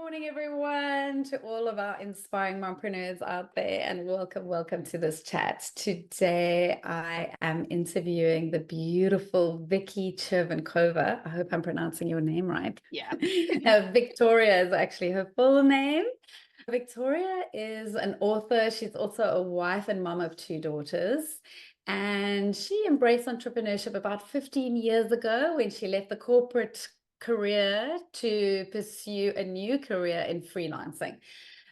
morning, everyone, to all of our inspiring mompreneurs out there, and welcome to this chat. Today, I am interviewing the beautiful Vicky Chervenkova. I hope I'm pronouncing your name right. Yeah. Viktoria is actually her full name. Viktoria is an author. She's also a wife and mom of two daughters. And she embraced entrepreneurship about 15 years ago when she left the corporate career to pursue a new career in freelancing,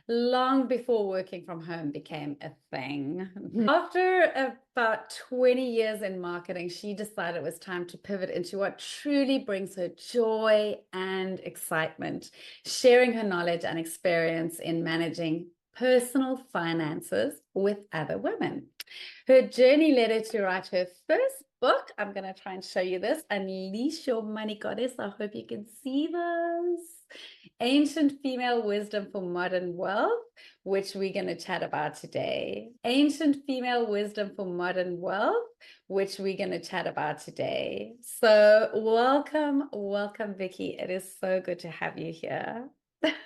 long before working from home became a thing. After about 20 years in marketing, she decided it was time to pivot into what truly brings her joy and excitement, sharing her knowledge and experience in managing personal finances with other women. Her journey led her to write her first book. I'm going to try and show you this. Unleash Your Money Goddess. I hope you can see this. Ancient Female Wisdom for Modern Wealth, which we're going to chat about today. Ancient Female Wisdom for Modern Wealth, which we're going to chat about today. So welcome, Vicky. It is so good to have you here.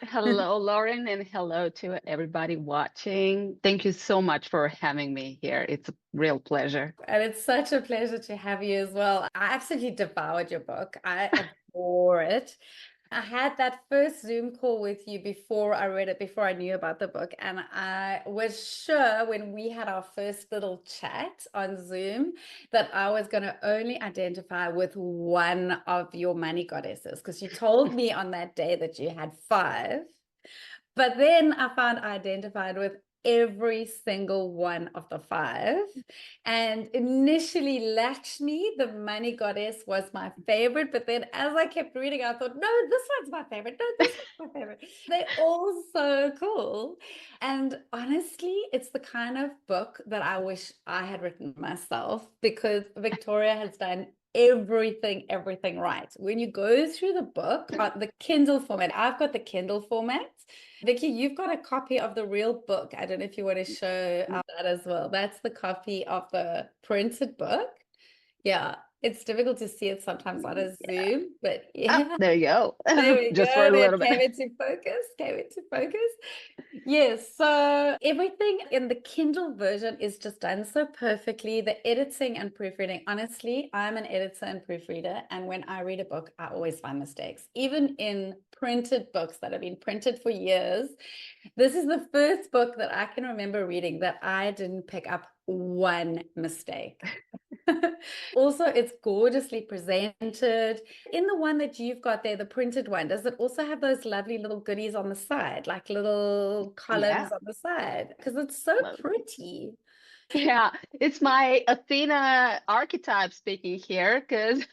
Hello, Lauren, and hello to everybody watching. Thank you so much for having me here. It's a real pleasure. And it's such a pleasure to have you as well. I absolutely devoured your book. I adore it. I had that first Zoom call with you before I read it, before I knew about the book. And I was sure when we had our first little chat on Zoom that I was going to only identify with one of your money goddesses, because you told me on that day that you had 5. But then I found I identified with every single one of the 5. And initially, Lakshmi, the money goddess, was my favorite. But then as I kept reading, I thought, no, this one's my favorite. No, this one's my favorite. They're all so cool. And honestly, it's the kind of book that I wish I had written myself, because Victoria has done everything right. When you go through the book, the Kindle format, I've got the Kindle format. Vicky, you've got a copy of the real book. I don't know if you want to show that as well. That's the copy of the printed book. Yeah, it's difficult to see it sometimes on a Zoom, but yeah. Oh, there you go. There we Just for go. a That little came bit. into focus. Yes. So everything in the Kindle version is just done so perfectly. The editing and proofreading. Honestly, I'm an editor and proofreader. And when I read a book, I always find mistakes. Even in printed books that have been printed for years. This is the first book that I can remember reading that I didn't pick up one mistake. Also, it's gorgeously presented. In the one that you've got there, the printed one, does it also have those lovely little goodies on the side, like little columns Yeah. on the side? Because it's so Well, pretty. yeah, it's my Athena archetype speaking here because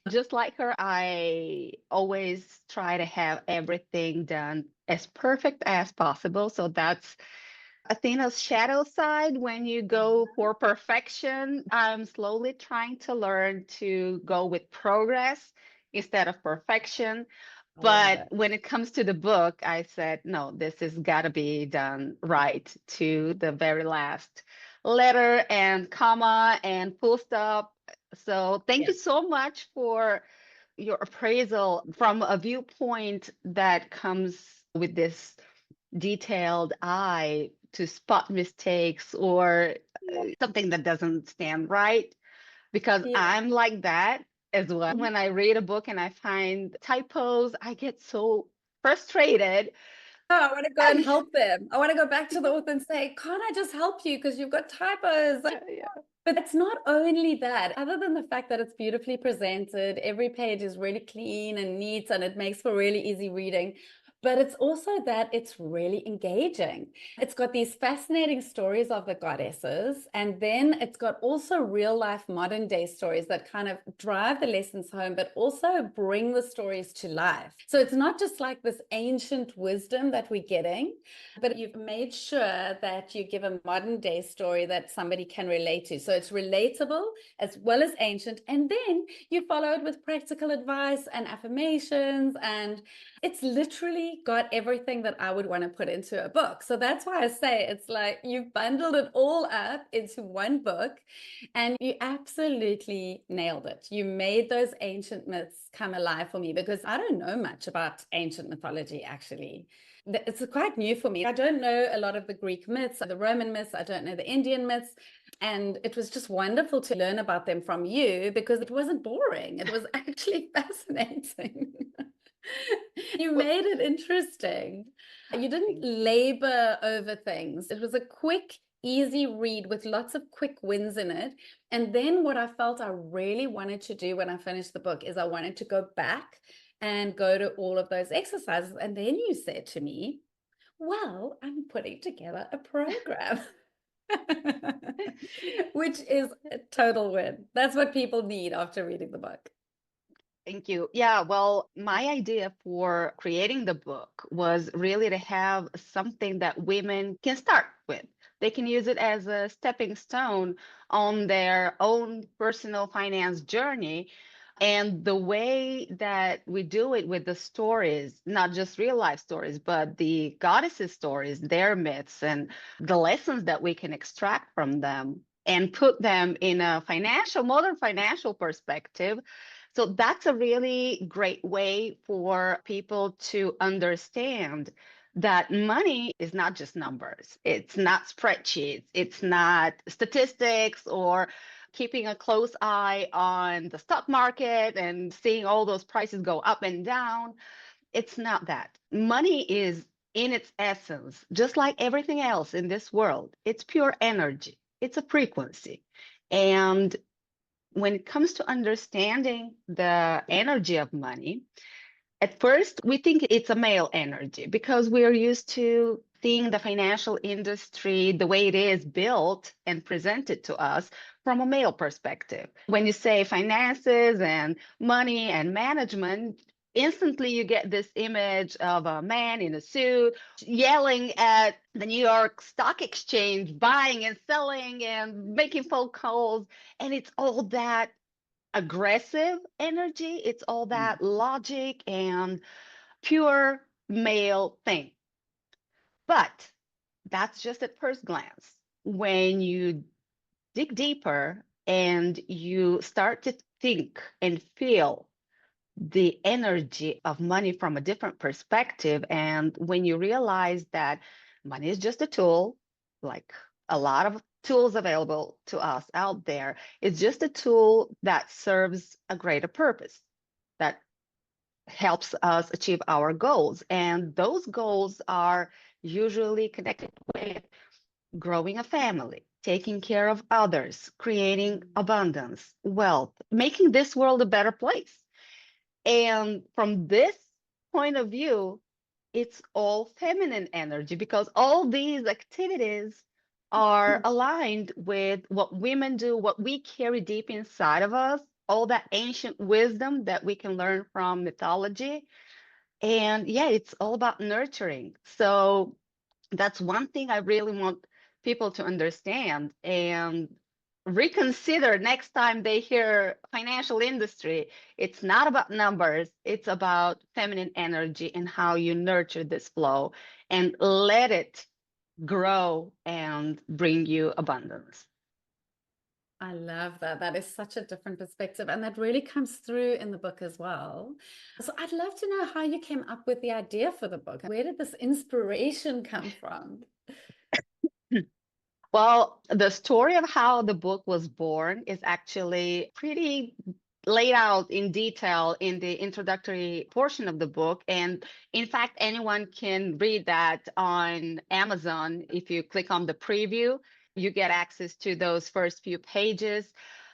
just like her, I always try to have everything done as perfect as possible. So that's Athena's shadow side. When you go for perfection, I'm slowly trying to learn to go with progress instead of perfection. I love But it. when it comes to the book, I said, no, this has got to be done right to the very last letter and comma and full stop. So thank Yeah. you so much for your appraisal from a viewpoint that comes with this detailed eye to spot mistakes or something that doesn't stand right, because Yeah. I'm like that as well. When I read a book and I find typos, I get so frustrated. Oh, I want to go and help them. I want to go back to the author and say, can't I just help you because you've got typos? Yeah. But it's not only that, other than the fact that it's beautifully presented, every page is really clean and neat and it makes for really easy reading. But it's also that it's really engaging. It's got these fascinating stories of the goddesses, and then it's got also real life modern day stories that kind of drive the lessons home, but also bring the stories to life. So it's not just like this ancient wisdom that we're getting, but you've made sure that you give a modern day story that somebody can relate to. So it's relatable as well as ancient. And then you follow it with practical advice and affirmations and It's literally got everything that I would want to put into a book. So that's why I say it's like you've bundled it all up into one book and you absolutely nailed it. You made those ancient myths come alive for me because I don't know much about ancient mythology, actually. It's quite new for me. I don't know a lot of the Greek myths, the Roman myths, I don't know the Indian myths. And it was just wonderful to learn about them from you because it wasn't boring. It was actually fascinating. You Well, made it interesting. You didn't labor over things. It was a quick, easy read with lots of quick wins in it. And then what I felt I really wanted to do when I finished the book is I wanted to go back and go to all of those exercises. And then you said to me, well, I'm putting together a program. Which is a total win. That's what people need after reading the book. thank you. Yeah, well, my idea for creating the book was really to have something that women can start with. They can use it as a stepping stone on their own personal finance journey. And the way that we do it with the stories, not just real life stories, but the goddesses' stories, their myths, and the lessons that we can extract from them and put them in a modern financial perspective. So that's a really great way for people to understand that money is not just numbers. It's not spreadsheets. It's not statistics or keeping a close eye on the stock market and seeing all those prices go up and down. It's not that. Money is, in its essence, just like everything else in this world, it's pure energy, it's a frequency. And when it comes to understanding the energy of money, at first we think it's a male energy because we're used to seeing the financial industry the way it is built and presented to us from a male perspective. When you say finances and money and management, instantly you get this image of a man in a suit yelling at the New York Stock Exchange, buying and selling and making phone calls. And it's all that aggressive energy, it's all that logic and pure male thing. But that's just at first glance. When you dig deeper and you start to think and feel the energy of money from a different perspective, and when you realize that money is just a tool, like a lot of tools available to us out there, it's just a tool that serves a greater purpose, that helps us achieve our goals. And those goals are usually connected with growing a family, taking care of others, creating abundance, wealth, making this world a better place. And from this point of view, it's all feminine energy because all these activities are aligned with what women do, what we carry deep inside of us, all that ancient wisdom that we can learn from mythology. And yeah, it's all about nurturing. So that's one thing I really want people to understand and reconsider next time they hear financial industry. It's not about numbers, it's about feminine energy and how you nurture this flow and let it grow and bring you abundance. I love that. That is such a different perspective. And that really comes through in the book as well. So I'd love to know how you came up with the idea for the book. Where did this inspiration come from? Well, the story of how the book was born is actually pretty laid out in detail in the introductory portion of the book. And in fact, anyone can read that on Amazon. If you click on the preview, you get access to those first few pages.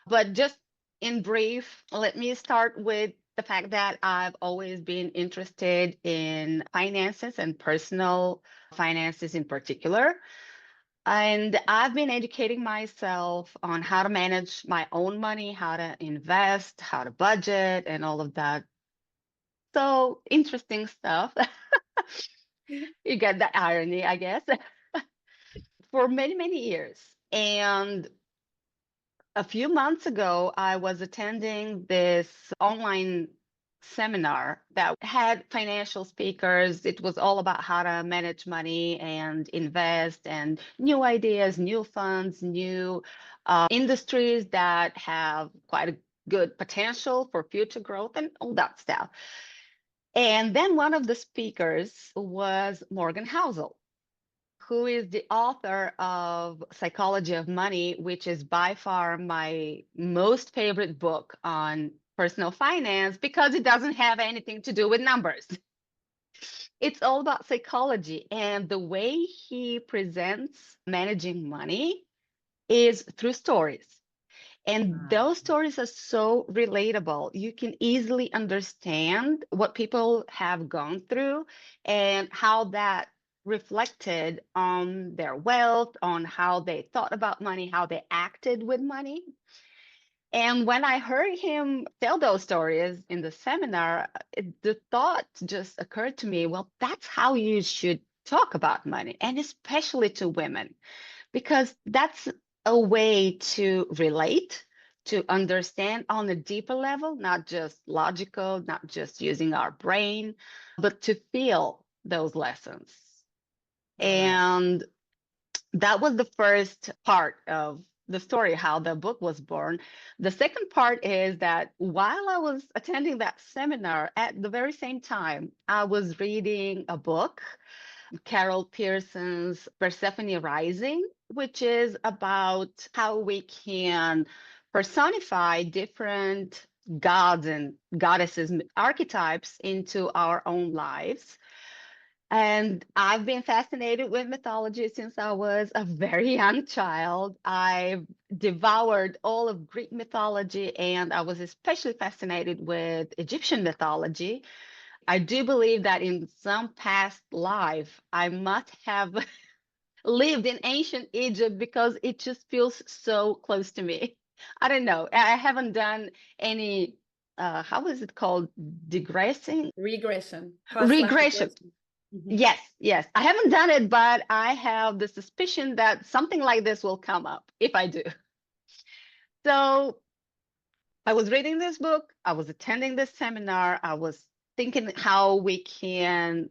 But just in brief, let me start with the fact that I've always been interested in finances and personal finances in particular. And I've been educating myself on how to manage my own money, how to invest, how to budget, and all of that. So interesting stuff. You get the irony, I guess, for many, many years. And a few months ago, I was attending this online seminar that had financial speakers. It was all about how to manage money and invest and new ideas, new funds, new industries that have quite a good potential for future growth and all that stuff. And then one of the speakers was Morgan Housel, who is the author of Psychology of Money, which is by far my most favorite book on personal finance because it doesn't have anything to do with numbers. It's all about psychology. And the way he presents managing money is through stories. And Wow. those stories are so relatable. You can easily understand what people have gone through and how that reflected on their wealth, on how they thought about money, how they acted with money. And when I heard him tell those stories in the seminar, the thought just occurred to me, well, that's how you should talk about money, and especially to women, because that's a way to relate, to understand on a deeper level, not just logical, not just using our brain, but to feel those lessons. Right. And that was the first part of the story, how the book was born. The second part is that while I was attending that seminar, at the very same time, I was reading a book, Carol Pearson's Persephone Rising, which is about how we can personify different gods and goddesses archetypes into our own lives. And I've been fascinated with mythology since I was a very young child. I've devoured all of Greek mythology, and I was especially fascinated with Egyptian mythology. I do believe that in some past life, I must have lived in ancient Egypt because it just feels so close to me. I don't know. I haven't done any, how is it called? Digressing? Regression, past life Regression. regression. Mhm. Yes, yes. I haven't done it, but I have the suspicion that something like this will come up if I do. So I was reading this book, I was attending this seminar, I was thinking how we can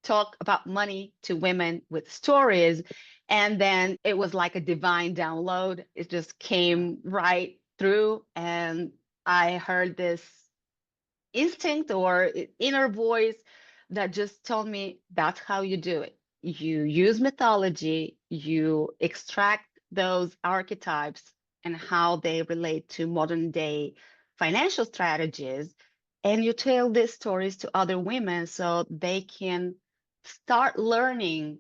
talk about money to women with stories. And then it was like a divine download. It just came right through. And I heard this instinct or inner voice that just told me that's how you do it. You use mythology, you extract those archetypes and how they relate to modern day financial strategies, and you tell these stories to other women so they can start learning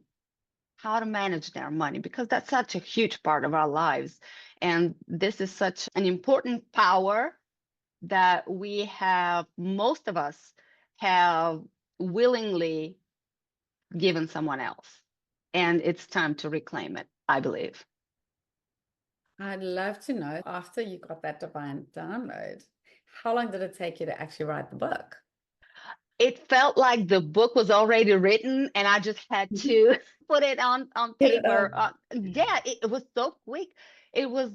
how to manage their money because that's such a huge part of our lives. And this is such an important power that we have, most of us have willingly given someone else. And it's time to reclaim it, I believe. I'd love to know, after you got that divine download, how long did it take you to actually write the book? It felt like the book was already written and I just had to put it on Get it paper. on. Yeah, it was so quick. It was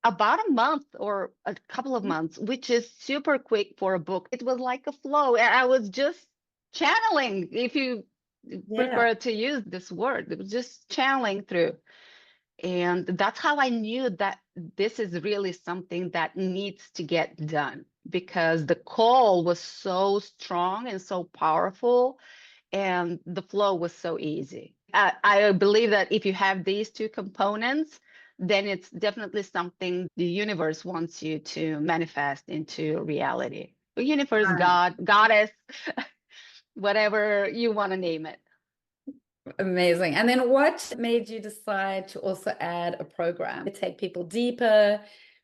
about a month or a couple of months, which is super quick for a book. It was like a flow. I was just channeling, if you Yeah. prefer to use this word. It was just channeling through. And that's how I knew that this is really something that needs to get done because the call was so strong and so powerful, and the flow was so easy. I believe that if you have these two components, then it's definitely something the universe wants you to manifest into reality. The universe, Um, God, goddess, whatever you want to name it. Amazing. And then what made you decide to also add a program to take people deeper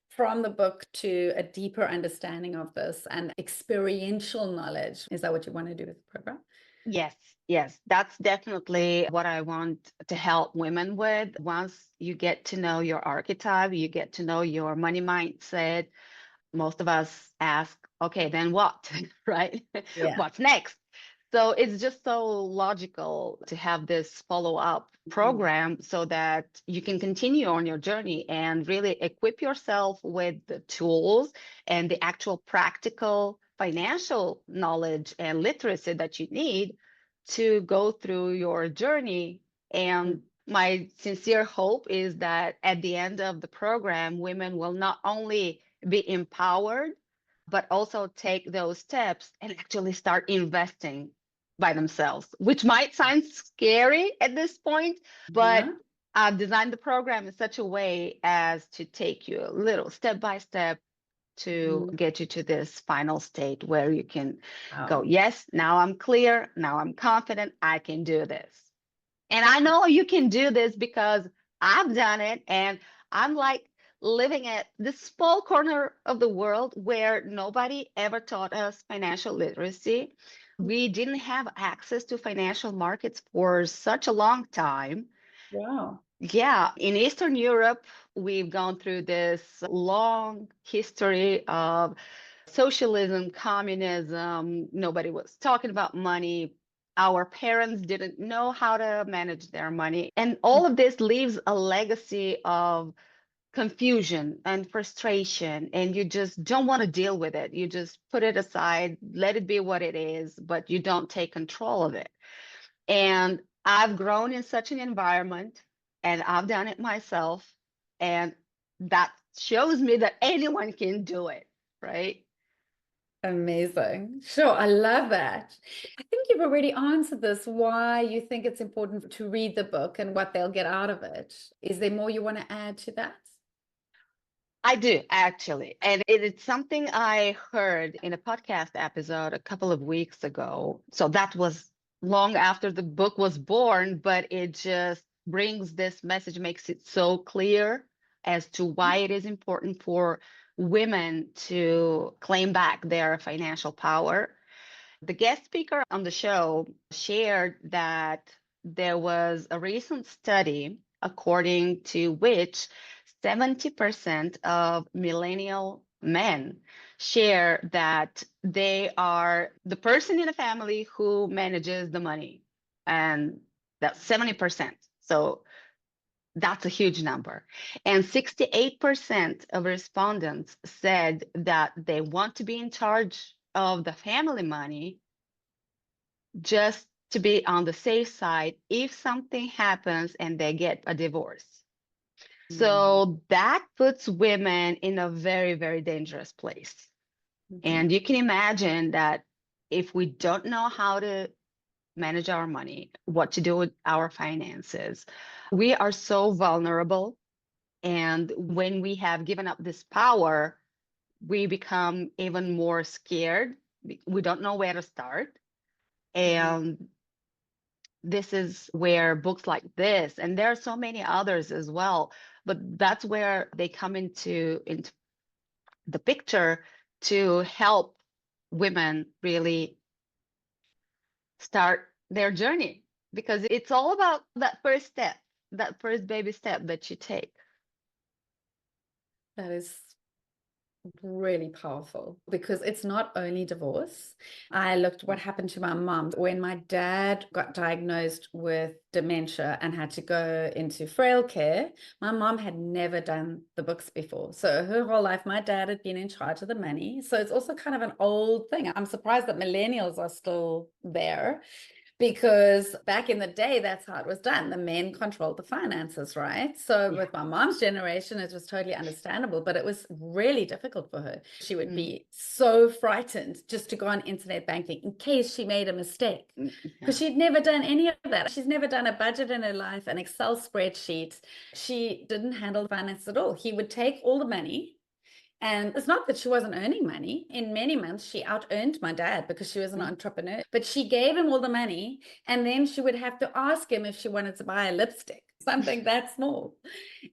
from the book to a deeper understanding of this and experiential knowledge? Is that what you want to do with the program? Yes, yes, that's definitely what I want to help women with. Once you get to know your archetype, you get to know your money mindset. Most of us ask, okay, then what? Right? Yeah. What's next? So it's just so logical to have this follow-up Mhm. program so that you can continue on your journey and really equip yourself with the tools and the actual practical financial knowledge and literacy that you need to go through your journey. And my sincere hope is that at the end of the program, women will not only be empowered, but also take those steps and actually start investing by themselves, which might sound scary at this point, but Yeah. I've designed the program in such a way as to take you a little step by step to Mhm. get you to this final state where you can go, Wow. yes, now I'm clear, now I'm confident, I can do this. And I know you can do this because I've done it. And I'm like living at this small corner of the world where nobody ever taught us financial literacy. We didn't have access to financial markets for such a long time. Wow. Yeah, in Eastern Europe, we've gone through this long history of socialism, communism. Nobody was talking about money. Our parents didn't know how to manage their money. And all of this leaves a legacy of confusion and frustration, and you just don't want to deal with it. You just put it aside, let it be what it is, but you don't take control of it. And I've grown in such an environment and I've done it myself. And that shows me that anyone can do it, right? Amazing. Sure, I love that. I think you've already answered this, why you think it's important to read the book and what they'll get out of it. Is there more you want to add to that? I do actually. And it's something I heard in a podcast episode a couple of weeks ago. So that was long after the book was born, but it just brings this message, makes it so clear as to why it is important for women to claim back their financial power. The guest speaker on the show shared that there was a recent study according to which 70% of millennial men share that they are the person in the family who manages the money. And that's 70%. So that's a huge number. And 68% of respondents said that they want to be in charge of the family money just to be on the safe side if something happens and they get a divorce. Mm-hmm. So that puts women in a very, very dangerous place. And you can imagine that if we don't know how to manage our money, what to do with our finances, we are so vulnerable. And when we have given up this power, we become even more scared. We don't know where to start. Mm-hmm. And this is where books like this, and there are so many others as well, but that's where they come into the picture to help women really start their journey, because it's all about that first step, that first baby step that you take. That is really powerful because it's not only divorce. I looked what happened to my mom when my dad got diagnosed with dementia and had to go into frail care. My mom had never done the books before. So her whole life, my dad had been in charge of the money. So it's also kind of an old thing. I'm surprised that millennials are still there, because back in the day, that's how it was done. The men controlled the finances, right? So Yeah. with my mom's generation, it was totally understandable, but it was really difficult for her. She would Mm, be so frightened just to go on internet banking in case she made a mistake, because yeah. she'd never done any of that. She's never done a budget in her life, an Excel spreadsheet. She didn't handle finance at all. He would take all the money, and it's not that she wasn't earning money. In many months, she out earned my dad because she was an Mm, entrepreneur. But she gave him all the money, and then she would have to ask him if she wanted to buy a lipstick, something that small.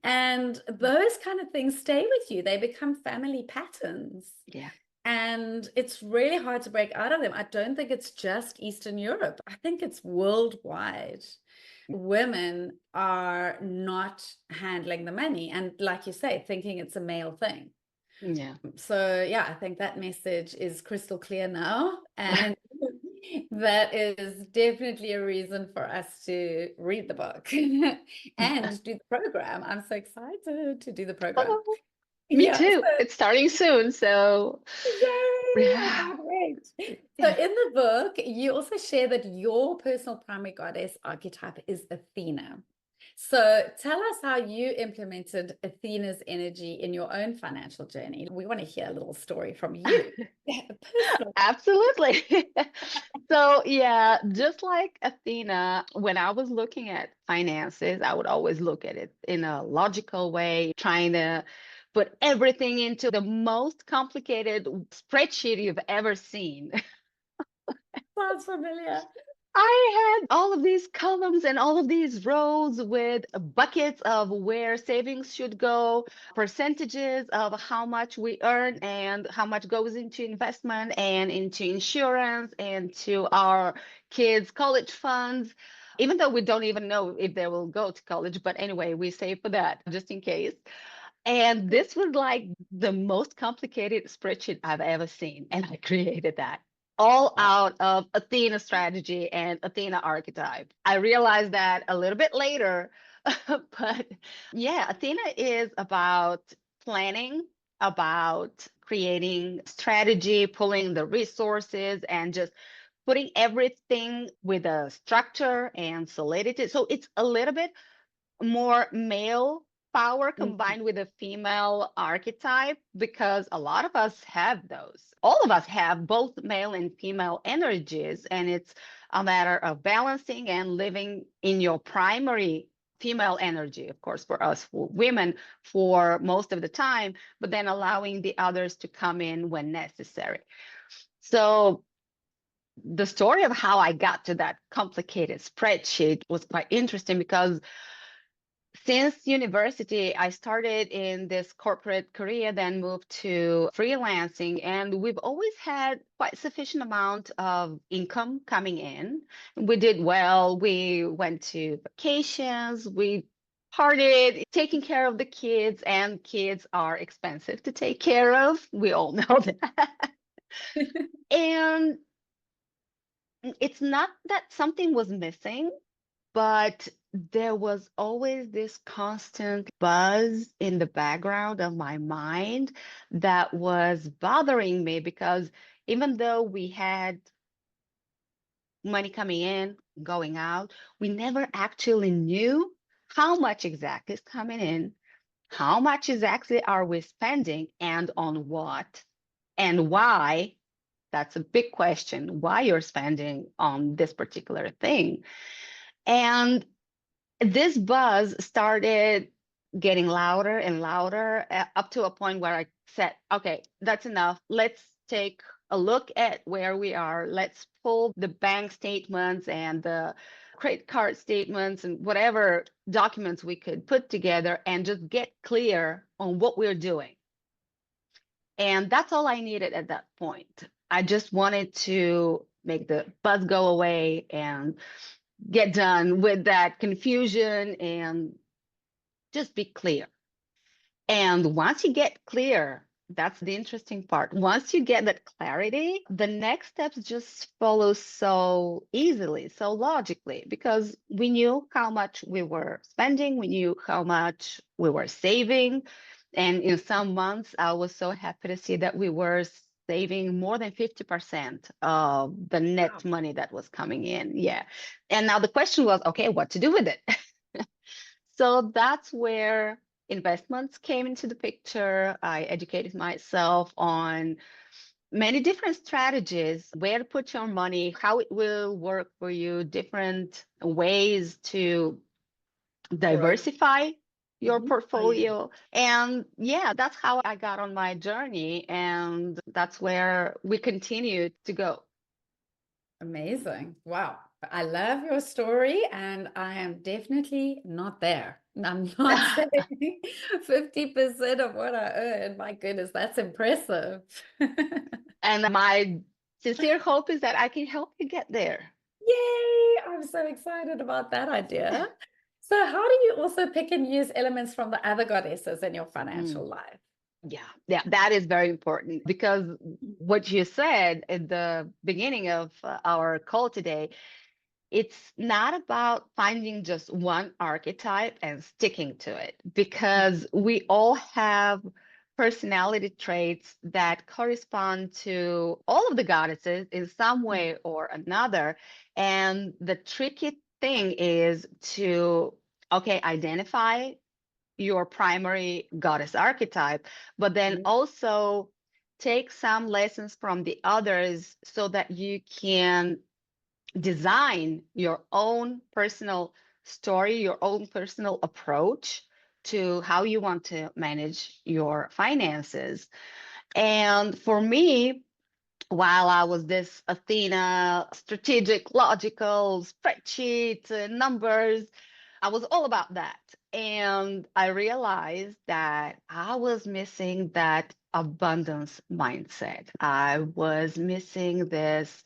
And those kind of things stay with you. They become family patterns. yeah. And it's really hard to break out of them. I don't think it's just Eastern Europe, I think it's worldwide. Women are not handling the money. And like you say, thinking it's a male thing. Yeah. So yeah, I think that message is crystal clear now. And that is definitely a reason for us to read the book and do the program. I'm so excited to do the program. Me Yeah. too. It's starting soon, so Yay, I yeah. can't wait. So in the book, you also share that your personal primary goddess archetype is Athena. So tell us how you implemented Athena's energy in your own financial journey. We want to hear a little story from you. Personal. Absolutely. So, yeah, just like Athena, when I was looking at finances, I would always look at it in a logical way, trying to put everything into the most complicated spreadsheet you've ever seen. Sounds familiar. I had all of these columns and all of these rows with buckets of where savings should go, percentages of how much we earn and how much goes into investment and into insurance and to our kids' college funds, even though we don't even know if they will go to college. But anyway, we save for that just in case. And this was like the most complicated spreadsheet I've ever seen. And I created that all Wow. out of Athena strategy and Athena archetype. I realized that a little bit later, but yeah, Athena is about planning, about creating strategy, pulling the resources, and just putting everything with a structure and solidity. So it's a little bit more male power Mhm. combined with a female archetype because a lot of us have those. All of us have both male and female energies, and it's a matter of balancing and living in your primary female energy, of course, for us for women for most of the time, but then allowing the others to come in when necessary. So the story of how I got to that complicated spreadsheet was quite interesting because since university, I started in this corporate career, then moved to freelancing, and we've always had quite sufficient amount of income coming in. We did well. We went to vacations. We partied, taking care of the kids, and kids are expensive to take care of. We all know that. And it's not that something was missing, but there was always this constant buzz in the background of my mind that was bothering me because even though we had money coming in, going out, we never actually knew how much exactly is coming in, how much exactly are we spending, and on what, and why. That's a big question, why you're spending on this particular thing. And this buzz started getting louder and louder up to a point where I said, okay, that's enough. Let's take a look at where we are. Let's pull the bank statements and the credit card statements and whatever documents we could put together and just get clear on what we're doing. And that's all I needed at that point. I just wanted to make the buzz go away and get done with that confusion and just be clear. And once you get clear, that's the interesting part. Once you get that clarity, the next steps just follow so easily, so logically, because we knew how much we were spending, we knew how much we were saving. And in some months, I was so happy to see that we were saving more than 50% of the Wow. net money that was coming in. Yeah. And now the question was, okay, what to do with it? So that's where investments came into the picture. I educated myself on many different strategies, where to put your money, how it will work for you, different ways to Growth. diversify your Oh, yeah. portfolio. And yeah, that's how I got on my journey. And that's where we continue to go. Amazing. Wow. I love your story, and I am definitely not there. I'm not saving 50% of what I earn. My goodness, that's impressive. And my sincere hope is that I can help you get there. Yay! I'm so excited about that idea. So, how do you also pick and use elements from the other goddesses in your financial life? Yeah, that is very important because what you said at the beginning of our call today, it's not about finding just one archetype and sticking to it because we all have personality traits that correspond to all of the goddesses in some way or another. And the tricky thing is to, okay, identify your primary goddess archetype, but then also take some lessons from the others so that you can design your own personal story, your own personal approach to how you want to manage your finances. And for me, while I was this Athena, strategic, logical, spreadsheets, numbers, I was all about that. And I realized that I was missing that abundance mindset. I was missing this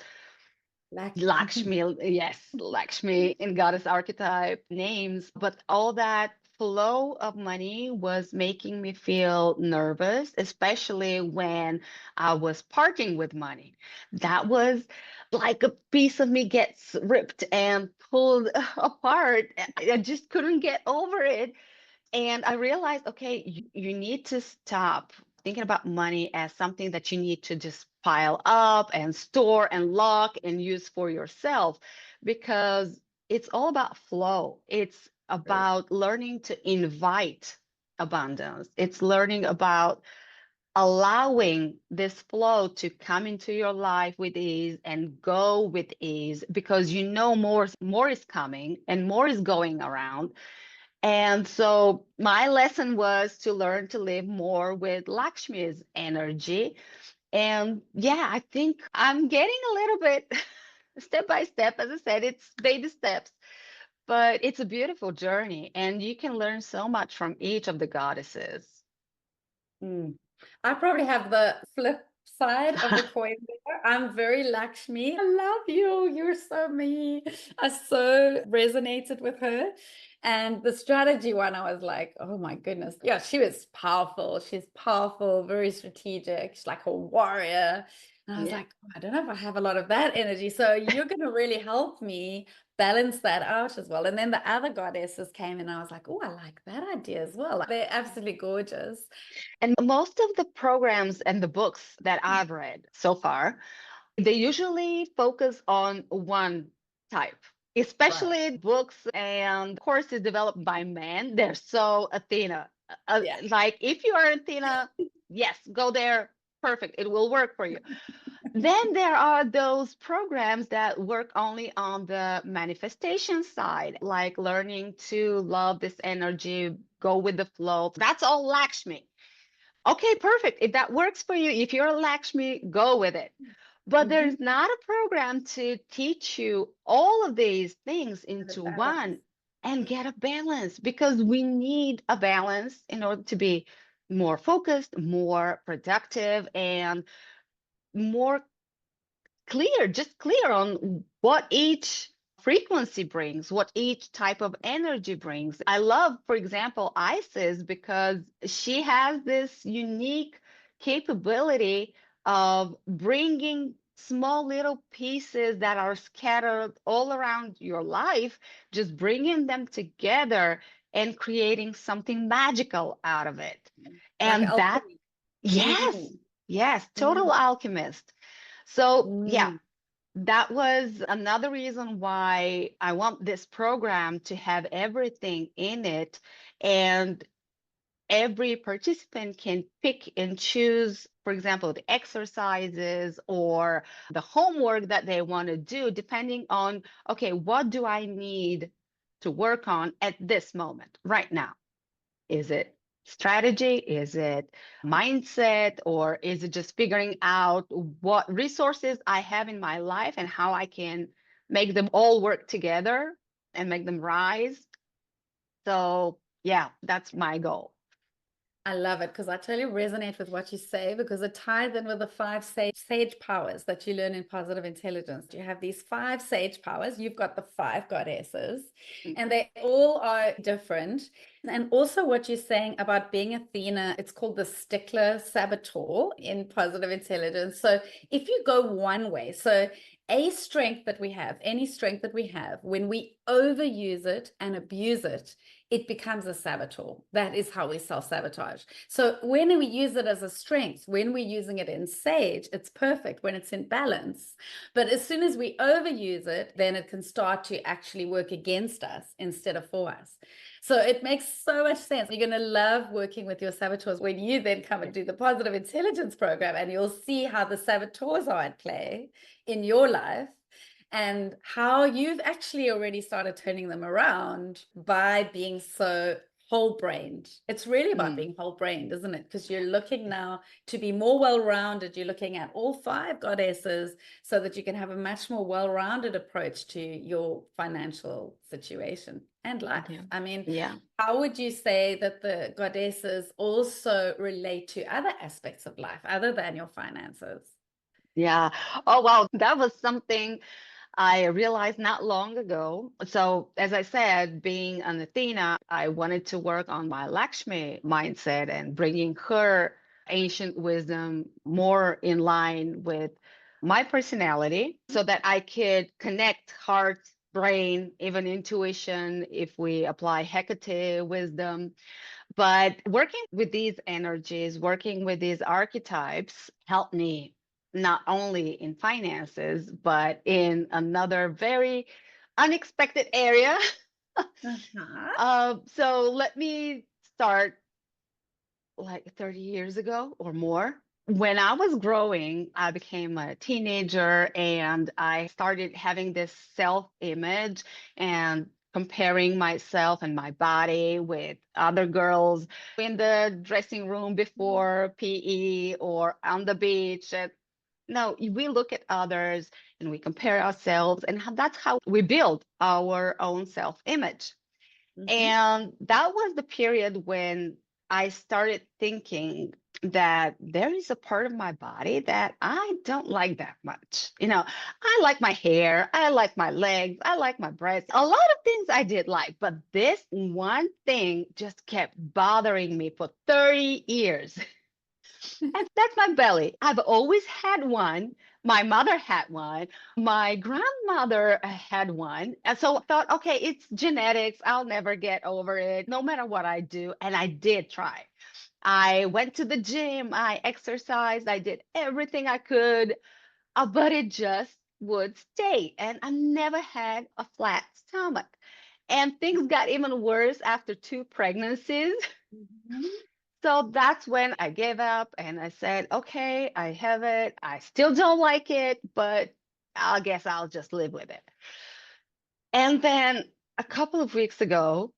Like, Lakshmi, yes, Lakshmi in goddess archetype names, but all that flow of money was making me feel nervous, especially when I was parting with money. That was like a piece of me gets ripped and pulled apart. I just couldn't get over it. And I realized, okay, you need to stop thinking about money as something that you need to just pile up and store and lock and use for yourself, because it's all about flow. It's about learning to invite abundance. It's learning about allowing this flow to come into your life with ease and go with ease, because you know more is coming and more is going around. And so my lesson was to learn to live more with Lakshmi's energy. And yeah, I think I'm getting a little bit step by step. As I said, it's baby steps, but it's a beautiful journey. And you can learn so much from each of the goddesses. I probably have the flip side of the coin there. I'm very Lakshmi. I love you. You're so me. I so resonated with her. And the strategy one, I was like, oh my goodness. Yeah, she was powerful. She's powerful, very strategic. She's like a warrior. And I was Yeah. like, oh, I don't know if I have a lot of that energy. So you're going to really help me balance that out as well. And then the other goddesses came and I was like, oh, I like that idea as well. They're absolutely gorgeous. And most of the programs and the books that I've read so far, they usually focus on one type, Right. especially books and courses developed by men. They're so Athena. Yeah. Like if you are Athena, yes, go there. Perfect. It will work for you. Then there are those programs that work only on the manifestation side, like learning to love this energy, go with the flow. That's all Lakshmi. Okay, perfect. If that works for you, if you're a Lakshmi, go with it. But Mhm. there's not a program to teach you all of these things The into one balance. and get a balance, because we need a balance in order to be more focused, more productive, and more clear, just clear on what each frequency brings, what each type of energy brings. I love, for example, Isis, because she has this unique capability of bringing small little pieces that are scattered all around your life, just bringing them together and creating something magical out of it. Like And that, alchemy. yes, Mm, yes, total mm, alchemist. So, yeah, mm. that was another reason why I want this program to have everything in it. And every participant can pick and choose, for example, the exercises or the homework that they want to do, depending on, okay, what do I need to work on at this moment, right now? Is it strategy? Is it mindset? Or is it just figuring out what resources I have in my life and how I can make them all work together and make them rise? So, yeah, that's my goal. I love it because I totally resonate with what you say because it ties in with the five sage powers that you learn in positive intelligence. You have these five sage powers. You've got the five goddesses, and they all are different. And also, what you're saying about being Athena, it's called the stickler saboteur in positive intelligence. So, if you go one way, so a strength that we have, any strength that we have, when we overuse it and abuse it, it becomes a saboteur. That is how we self-sabotage. So when we use it as a strength, when we're using it in sage, it's perfect when it's in balance. But as soon as we overuse it, then it can start to actually work against us instead of for us. So it makes so much sense. You're going to love working with your saboteurs when you then come and do the positive intelligence program, and you'll see how the saboteurs are at play in your life and how you've actually already started turning them around by being so whole-brained. It's really about being whole-brained, isn't it? Because you're looking now to be more well-rounded. You're looking at all 5 goddesses so that you can have a much more well-rounded approach to your financial situation and life. Yeah. I mean, Yeah. how would you say that the goddesses also relate to other aspects of life other than your finances? Yeah. Oh, wow. That was something I realized not long ago. So, as I said, being an Athena, I wanted to work on my Lakshmi mindset and bringing her ancient wisdom more in line with my personality so that I could connect heart, brain, even intuition if we apply Hecate wisdom. But working with these energies, working with these archetypes helped me not only in finances, but in another very unexpected area. Uh-huh. So let me start like 30 years ago or more. When I was growing, I became a teenager and I started having this self-image and comparing myself and my body with other girls in the dressing room before PE or on the beach. And no, we look at others and we compare ourselves, and that's how we build our own self-image. Mm-hmm. And that was the period when I started thinking that there is a part of my body that I don't like that much. I like my hair, I like my legs, I like my breasts, a lot of things I did like, but this one thing just kept bothering me for 30 years. And that's my belly. I've always had one. My mother had one. My grandmother had one. And so I thought, okay, it's genetics. I'll never get over it, no matter what I do. And I did try. I went to the gym, I exercised, I did everything I could, but it just would stay. And I never had a flat stomach. And things got even worse after 2 pregnancies. Mm-hmm. So that's when I gave up and I said, okay, I have it. I still don't like it, but I guess I'll just live with it. And then a couple of weeks ago,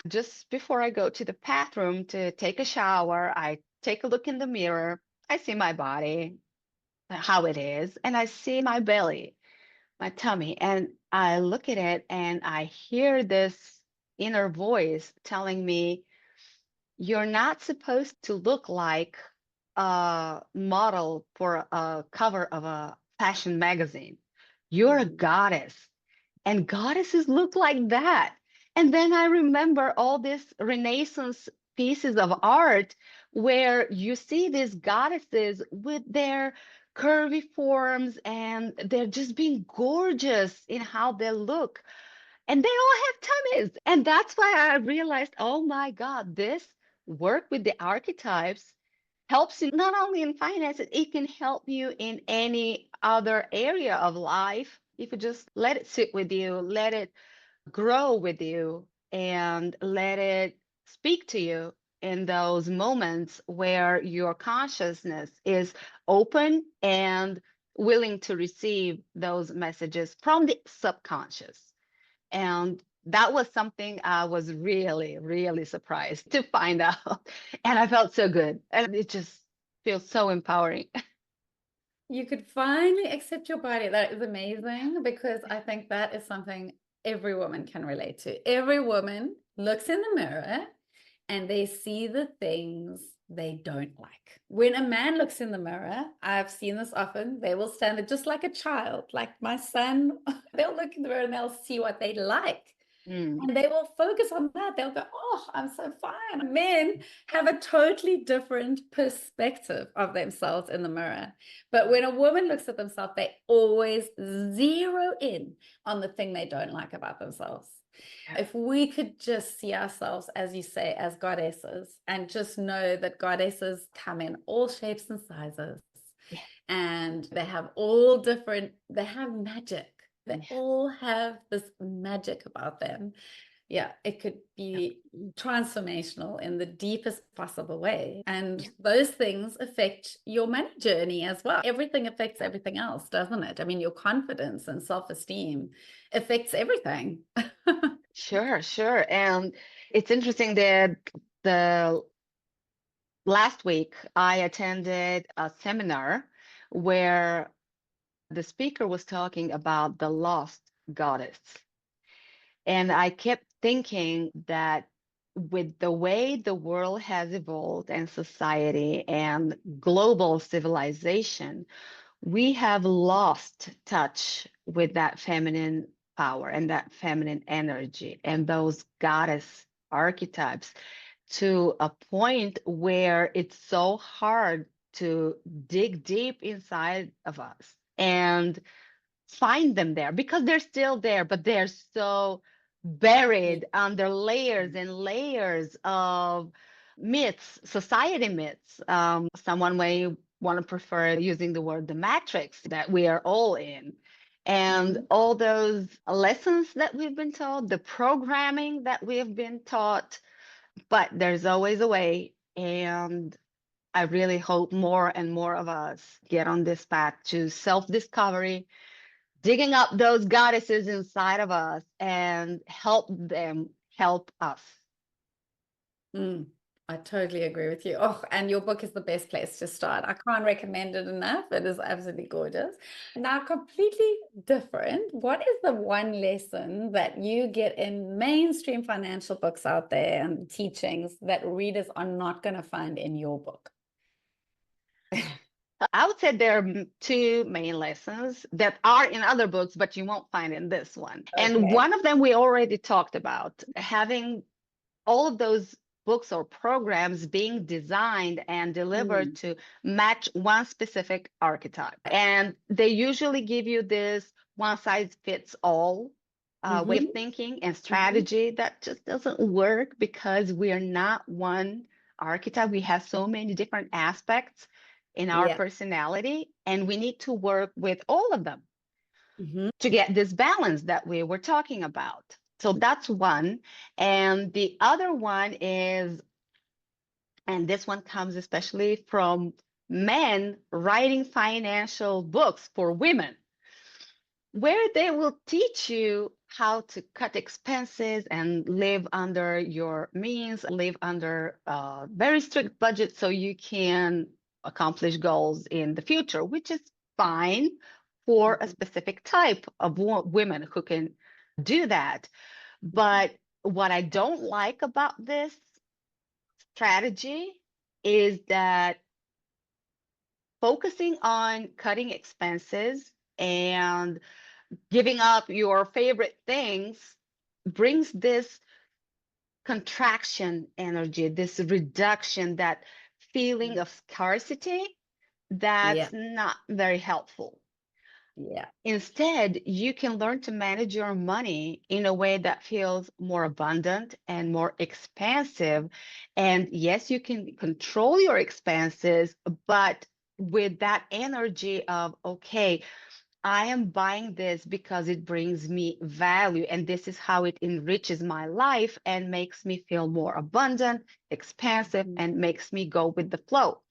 just before I go to the bathroom to take a shower, I take a look in the mirror. I see my body, how it is, and I see my belly, my tummy, and I look at it and I hear this inner voice telling me, you're not supposed to look like a model for a cover of a fashion magazine. You're a Mm-hmm. goddess, and goddesses look like that. And then I remember all these Renaissance pieces of art where you see these goddesses with their curvy forms and they're just being gorgeous in how they look. And they all have tummies. And that's why I realized, oh my God, this work with the archetypes helps you not only in finances, it can help you in any other area of life. If you just let it sit with you, let it grow with you, and let it speak to you in those moments where your consciousness is open and willing to receive those messages from the subconscious. And that was something I was really, really surprised to find out. And I felt so good. And it just feels so empowering. You could finally accept your body. That is amazing because I think that is something every woman can relate to. Every woman looks in the mirror and they see the things they don't like. When a man looks in the mirror, I've seen this often, they will stand there just like a child, like my son. They'll look in the mirror and they'll see what they like. Mm. And they will focus on that. They'll go, oh, I'm so fine. Men have a totally different perspective of themselves in the mirror. But when a woman looks at themselves, they always zero in on the thing they don't like about themselves. If we could just see ourselves, as you say, as goddesses, and just know that goddesses come in all shapes and sizes, Yeah. and they have all different, they have magic. They Yeah. all have this magic about them. Yeah, it could be transformational in the deepest possible way. And those things affect your money journey as well. Everything affects everything else, doesn't it? I mean, your confidence and self-esteem affects everything. Sure, sure. And it's interesting that the last week I attended a seminar where the speaker was talking about the lost goddess. And I kept thinking that with the way the world has evolved and society and global civilization, we have lost touch with that feminine power and that feminine energy and those goddess archetypes to a point where it's so hard to dig deep inside of us and find them there because they're still there, but they're so buried under layers and layers of myths, society myths. Someone may want to prefer using the word the matrix that we are all in. And all those lessons that we've been taught, the programming that we have been taught, but there's always a way. And I really hope more and more of us get on this path to self-discovery, digging up those goddesses inside of us and help them help us. Mm, I totally agree with you. Oh, and your book is the best place to start. I can't recommend it enough. It is absolutely gorgeous. Now, completely different. What is the one lesson that you get in mainstream financial books out there and teachings that readers are not going to find in your book? I would say there are two main lessons that are in other books, but you won't find in this one. And Okay. one of them we already talked about, having all of those books or programs being designed and delivered to match one specific archetype. And they usually give you this one size fits all way of thinking and strategy that just doesn't work because we are not one archetype. We have so many different aspects in our Yeah. personality, and we need to work with all of them Mhm. to get this balance that we were talking about. So that's one. And the other one is, and this one comes especially from men writing financial books for women, where they will teach you how to cut expenses and live under your means, live under a very strict budget so you can accomplish goals in the future, which is fine for a specific type of women who can do that. But what I don't like about this strategy is that focusing on cutting expenses and giving up your favorite things brings this contraction energy, this reduction, that feeling of scarcity Yeah. that's not very helpful. Yeah. Instead, you can learn to manage your money in a way that feels more abundant and more expansive. And yes, you can control your expenses, but with that energy of, okay, I am buying this because it brings me value, and this is how it enriches my life and makes me feel more abundant, expansive, and makes me go with the flow.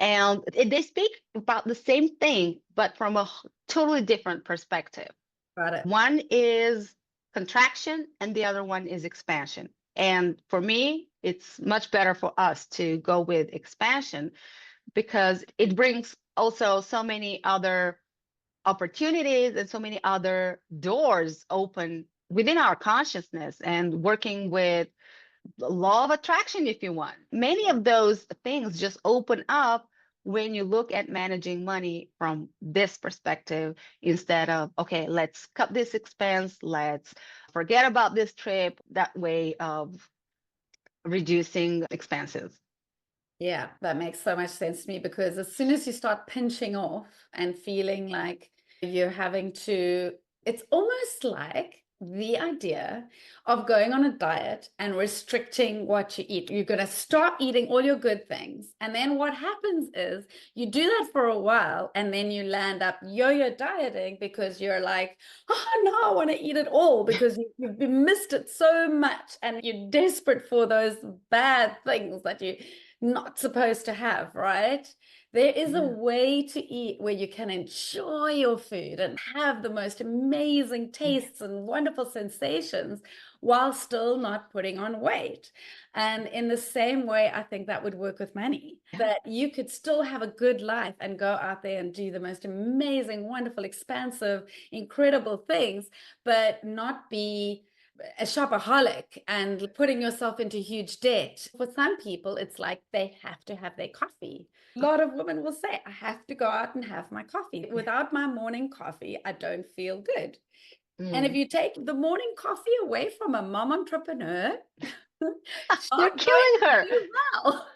And they speak about the same thing, but from a totally different perspective. Got it. One is contraction, and the other one is expansion. And for me, it's much better for us to go with expansion because it brings also so many other opportunities and so many other doors open within our consciousness and working with the law of attraction, if you want. Many of those things just open up when you look at managing money from this perspective instead of, okay, let's cut this expense, let's forget about this trip, that way of reducing expenses. Yeah, that makes so much sense to me, because as soon as you start pinching off and feeling like you're having to, it's almost like the idea of going on a diet and restricting what you eat. You're going to stop eating all your good things. And then what happens is you do that for a while, and then you land up yo-yo dieting because you're like, oh no, I want to eat it all, because you've missed it so much and you're desperate for those bad things that you not supposed to have, right? There is a way to eat where you can enjoy your food and have the most amazing tastes and wonderful sensations while still not putting on weight. And in the same way, I think that would work with money, that you could still have a good life and go out there and do the most amazing, wonderful, expansive, incredible things, but not be a shopaholic and putting yourself into huge debt. For some people, it's like they have to have their coffee. A lot of women will say, I have to go out and have my coffee. Without my morning coffee, I don't feel good. And if you take the morning coffee away from a mom entrepreneur, You're not going killing to her. do well.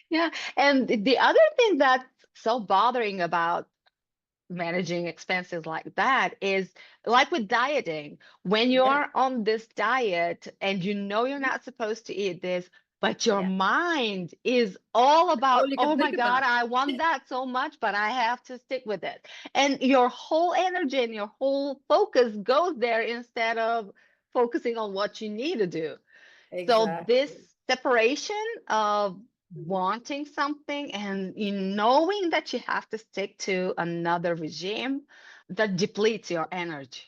Yeah. And the other thing that's so bothering about managing expenses like that is like with dieting, when you Yeah, are on this diet and you know you're not supposed to eat this, but your yeah. mind is all All about, you can oh my think God, about. I want that so much, but I have to stick with it. And your whole energy and your whole focus goes there instead of focusing on what you need to do. So this Exactly. separation of wanting something and you knowing that you have to stick to another regime that depletes your energy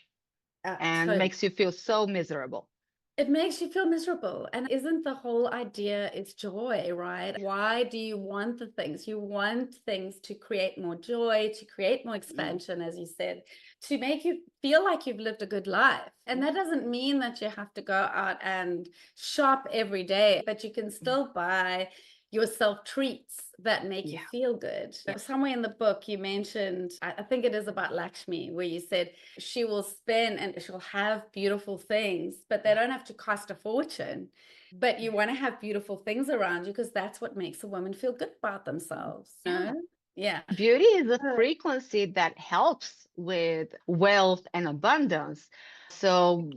and Totally. makes you feel so miserable. It makes you feel miserable. And isn't the whole idea it's joy, right? Why do you want the things? You want things to create more joy, to create more expansion, as you said, to make you feel like you've lived a good life. And that doesn't mean that you have to go out and shop every day, but you can Yeah. still buy yourself treats that make you Yeah. feel good. Yeah. Somewhere in the book, you mentioned, I think it is about Lakshmi, where you said she will spend and she'll have beautiful things, but they don't have to cost a fortune. But you want to have beautiful things around you because that's what makes a woman feel good about themselves. You Yeah. know? Yeah. Beauty is a frequency that helps with wealth and abundance. So,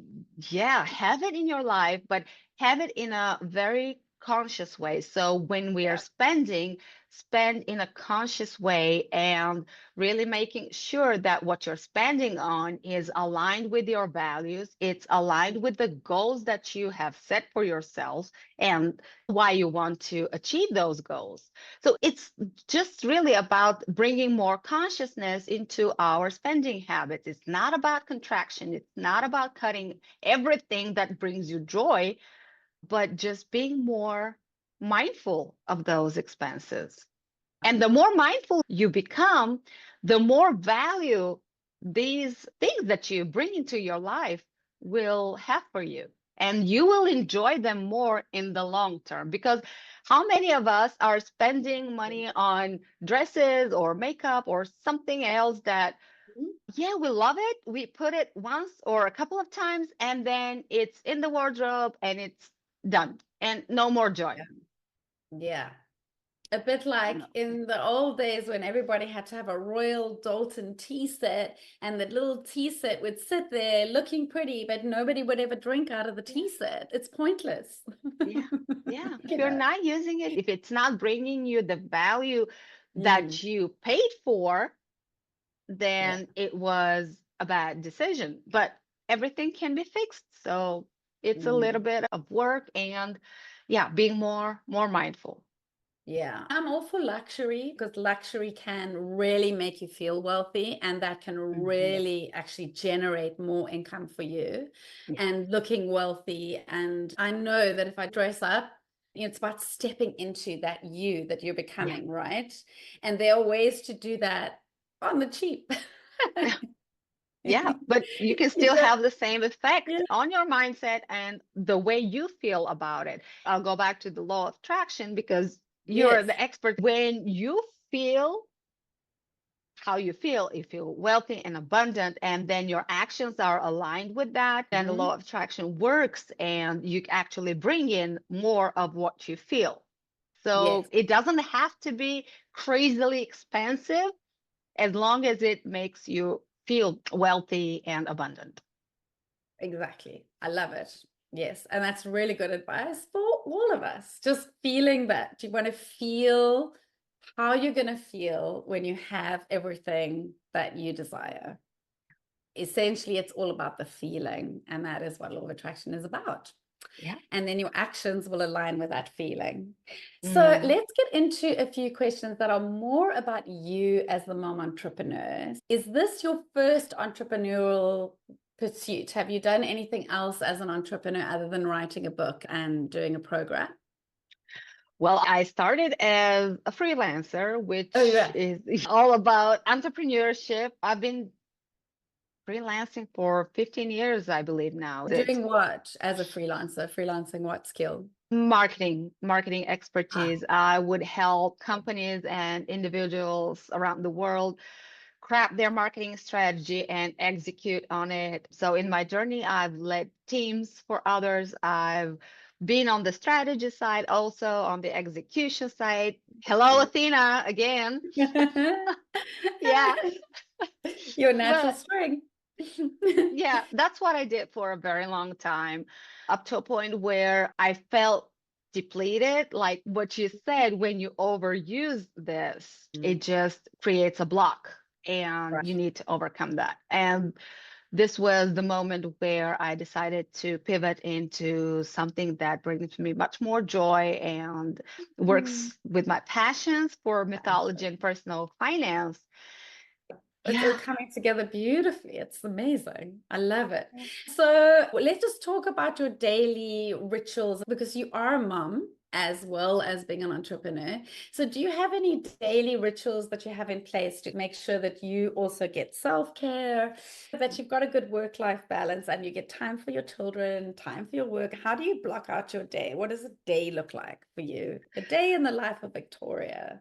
yeah, have it in your life, but have it in a very conscious way. So, when we are Yeah. spending, spend in a conscious way and really making sure that what you're spending on is aligned with your values, it's aligned with the goals that you have set for yourself and why you want to achieve those goals. So, it's just really about bringing more consciousness into our spending habits. It's not about contraction. It's not about cutting everything that brings you joy, but just being more mindful of those expenses. And the more mindful you become, the more value these things that you bring into your life will have for you. And you will enjoy them more in the long term. Because how many of us are spending money on dresses or makeup or something else that, yeah, we love it. We put it once or a couple of times, and then it's in the wardrobe and it's done and no more joy. Yeah. A bit like No. in the old days when everybody had to have a Royal Dalton tea set, and the little tea set would sit there looking pretty, but nobody would ever drink out of the tea set. It's pointless. Yeah, yeah. If You you're know? not using it, if it's not bringing you the value Mm, that you paid for, yeah. then it was a bad decision. But everything can be fixed. So it's a little Mm. bit of work and yeah, being more mindful. Yeah, I'm all for luxury because luxury can really make you feel wealthy, and that can Mhm. really actually generate more income for you Yeah, and looking wealthy. And I know that if I dress up, it's about stepping into that you that you're yeah. becoming, right? And there are ways to do that on the cheap. Yeah, but you can You still don't, have the same yeah, effect on your mindset and the way you feel about it. I'll go back to the law of attraction because you're yes, the expert. When you feel how you feel. You feel wealthy and abundant, and then your actions are aligned with that, then the Mhm. law of attraction works and you actually bring in more of what you feel. So Yes, it doesn't have to be crazily expensive as long as it makes you feel wealthy and abundant. exactly. I love it. Yes. And that's really good advice for all of us. Just feeling that you want to feel how you're going to feel when you have everything that you desire. Essentially, it's all about the feeling, and that is what law of attraction is about. Yeah. And then your actions will align with that feeling. So Mm. let's get into a few questions that are more about you as the mom entrepreneur. Is this your first entrepreneurial pursuit? Have you done anything else as an entrepreneur other than writing a book and doing a program? Well, I started as a freelancer, Oh, which yeah. is all about entrepreneurship. I've been freelancing for 15 years, I believe now. It's Doing what as a freelancer? Freelancing what skill? marketing Ah. expertise. I would help companies and individuals around the world craft their marketing strategy and execute on it. So in my journey, I've led teams for others. I've been on the strategy side, also on the execution side. Hello, Athena, again. Yeah. Your natural But strength. yeah, that's what I did for a very long time, up to a point where I felt depleted. Like what you said, when you overuse this, Mm. it just creates a block and Right. you need to overcome that. And this was the moment where I decided to pivot into something that brings me much more joy and Mm. works with my passions for mythology Passion. and personal finance. It's all Yeah. coming together beautifully. It's amazing. I love it. So let's just talk about your daily rituals because you are a mom as well as being an entrepreneur. So do you have any daily rituals that you have in place to make sure that you also get self-care, that you've got a good work-life balance and you get time for your children, time for your work? How do you block out your day? What does a day look like for you? A day in the life of Victoria.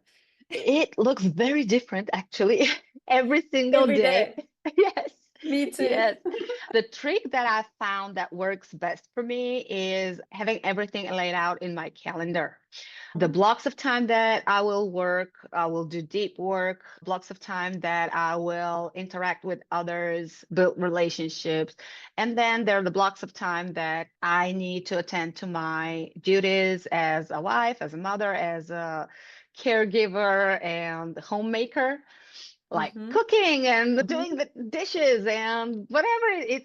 It looks very different actually every single Every day. day. Yes. Me too. Yes. The trick that I found that works best for me is having everything laid out in my calendar. The blocks of time that I will work, I will do deep work, blocks of time that I will interact with others, build relationships. And then there are the blocks of time that I need to attend to my duties as a wife, as a mother, as a caregiver and homemaker, like Hmm. cooking and doing the dishes and whatever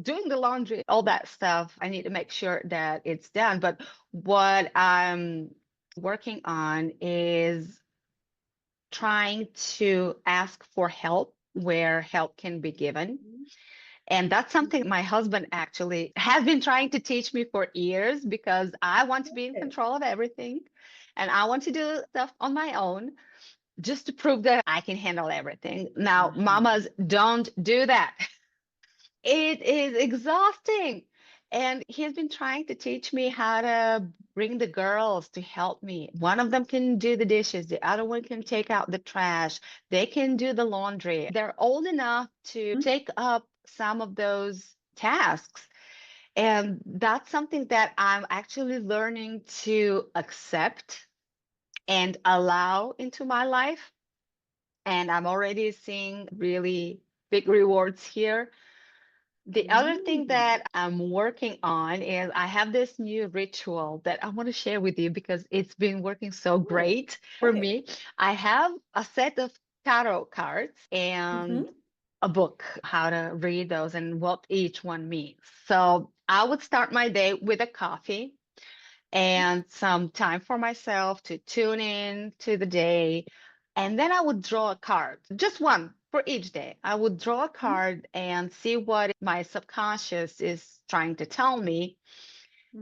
doing the laundry, all that stuff. I need to make sure that it's done. But what I'm working on is trying to ask for help where help can be given. And that's something my husband actually has been trying to teach me for years because I want to be in control of everything and I want to do stuff on my own just to prove that I can handle everything. Now, mamas, don't do that. It is exhausting. And he's been trying to teach me how to bring the girls to help me. One of them can do the dishes, the other one can take out the trash, they can do the laundry. They're old enough to take up some of those tasks. And that's something that I'm actually learning to accept and allow into my life. And I'm already seeing really big rewards here. The other thing Mm. that I'm working on is I have this new ritual that I want to share with you because it's been working so Oh, great for okay. me. I have a set of tarot cards and Hmm. a book, how to read those and what each one means. So I would start my day with a coffee and some time for myself to tune in to the day. And then I would draw a card, just one for each day. I would draw a card and see what my subconscious is trying to tell me.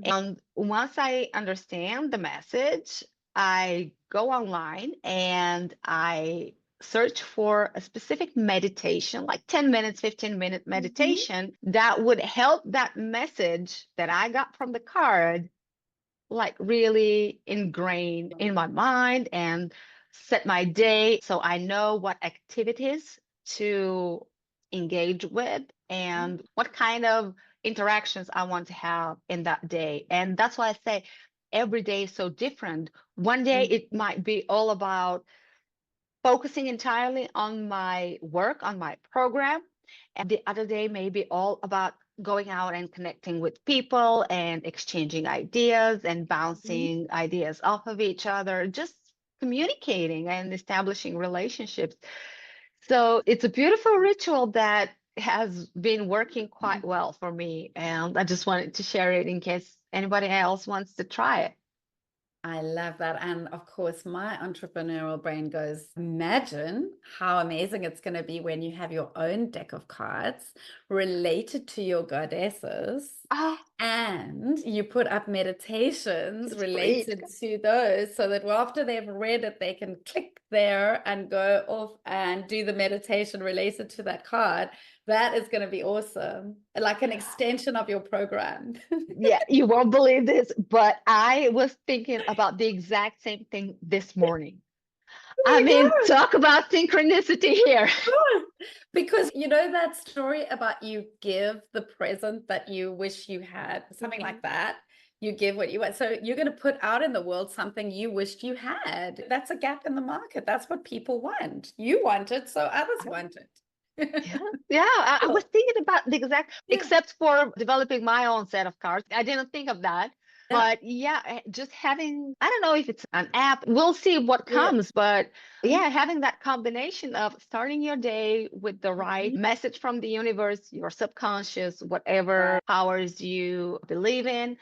And once I understand the message, I go online and I search for a specific meditation, like 10 minutes, 15-minute Hmm. meditation that would help that message that I got from the card like really ingrained in my mind and set my day so I know what activities to engage with and what kind of interactions I want to have in that day. And that's why I say every day is so different. One day Mm. it might be all about focusing entirely on my work, on my program. And the other day may be all about going out and connecting with people and exchanging ideas and Mhm. bouncing ideas off of each other, just communicating and establishing relationships. So it's a beautiful ritual that has been working quite well for me. And I just wanted to share it in case anybody else wants to try it. I love that. And of course, my entrepreneurial brain goes, imagine how amazing it's going to be when you have your own deck of cards related to your goddesses. Oh, And you put up meditations sweet. related to those so that after they've read it, they can click there and go off and do the meditation related to that card. That is going to be awesome. Like an extension of your program. Yeah, you won't believe this, but I was thinking about the exact same thing this morning. Oh I my mean, God. talk about synchronicity here. Course. Because you know that story about you give the present that you wish you had, something Mhm. like that. You give what you want. So you're going to put out in the world something you wished you had. That's a gap in the market. That's what people want. You want it, so others want it. Yeah, yeah. I was Cool. thinking about the exact, Yeah. except for developing my own set of cards. I didn't think of that. Yeah. But yeah, just having, I don't know if it's an app, we'll see what Yeah. comes. But Mhm. yeah, having that combination of starting your day with the right Mhm. message from the universe, your subconscious, whatever Right. powers you believe in,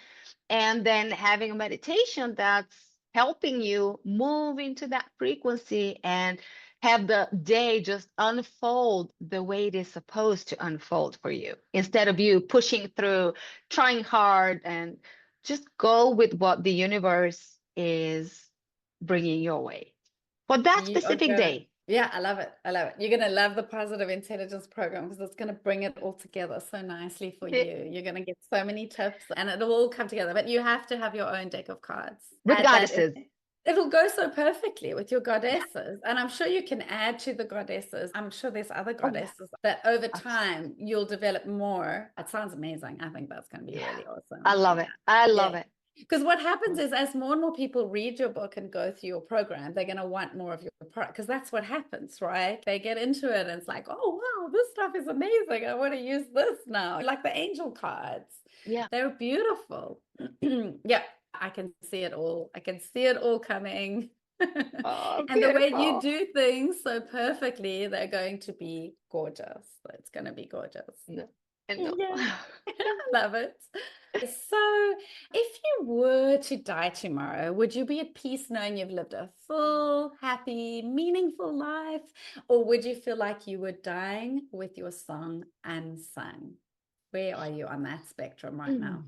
and then having a meditation that's helping you move into that frequency and have the day just unfold the way it is supposed to unfold for you instead of you pushing through, trying hard, and just go with what the universe is bringing your way for that You are specific gonna, day. yeah, I love it. I love it. You're gonna love the positive intelligence program because it's gonna bring it all together so nicely for Eh, you. You're gonna get so many tips and it'll all come together. But you have to have your own deck of cards. with Add that in. goddesses. It'll go so perfectly with your goddesses. And I'm sure you can add to the goddesses. I'm sure there's other Oh, yeah. goddesses that over Abs- time you'll develop more. It sounds amazing. I think that's gonna be Yeah. really I awesome. love Yeah. it. I Yeah. love it. Because what happens is, as more and more people read your book and go through your program, they're going to want more of your product because that's what happens, right? They get into it and it's like, oh, wow, this stuff is amazing. I want to use this now. Like the angel cards, Yeah. they're beautiful. Yeah, I can see it all. I can see it all coming. Oh, And the way you beautiful. do things so perfectly, they're going to be gorgeous. It's going to be gorgeous. No. And no. Yeah, I love it. So, if you were to die tomorrow, would you be at peace knowing you've lived a full, happy, meaningful life? Or would you feel like you were dying with your song unsung? Where are you on that spectrum right now?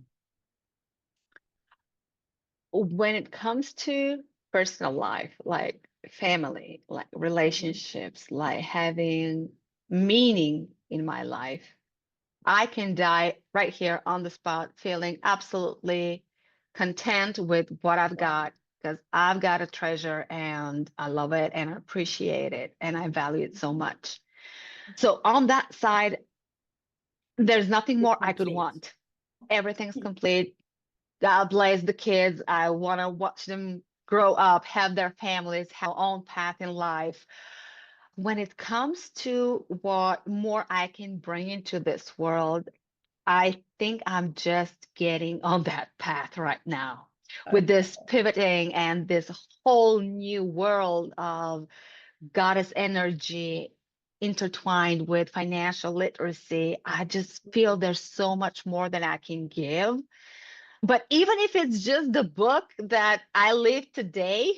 Mm. When it comes to personal life, like family, like Mhm. relationships, like having meaning in my life, I can die right here on the spot, feeling absolutely content with what I've Wow. got because I've got a treasure and I love it and I appreciate it and I value it so much. So on that side, there's nothing You're more I could complete. want. Everything's complete. God bless the kids. I want to watch them grow up, have their families, have their own path in life. When it comes to what more I can bring into this world, I think I'm just getting on that path right now with Okay. this pivoting and this whole new world of goddess energy intertwined with financial literacy. I just feel there's so much more that I can give. But even if it's just the book that I live today,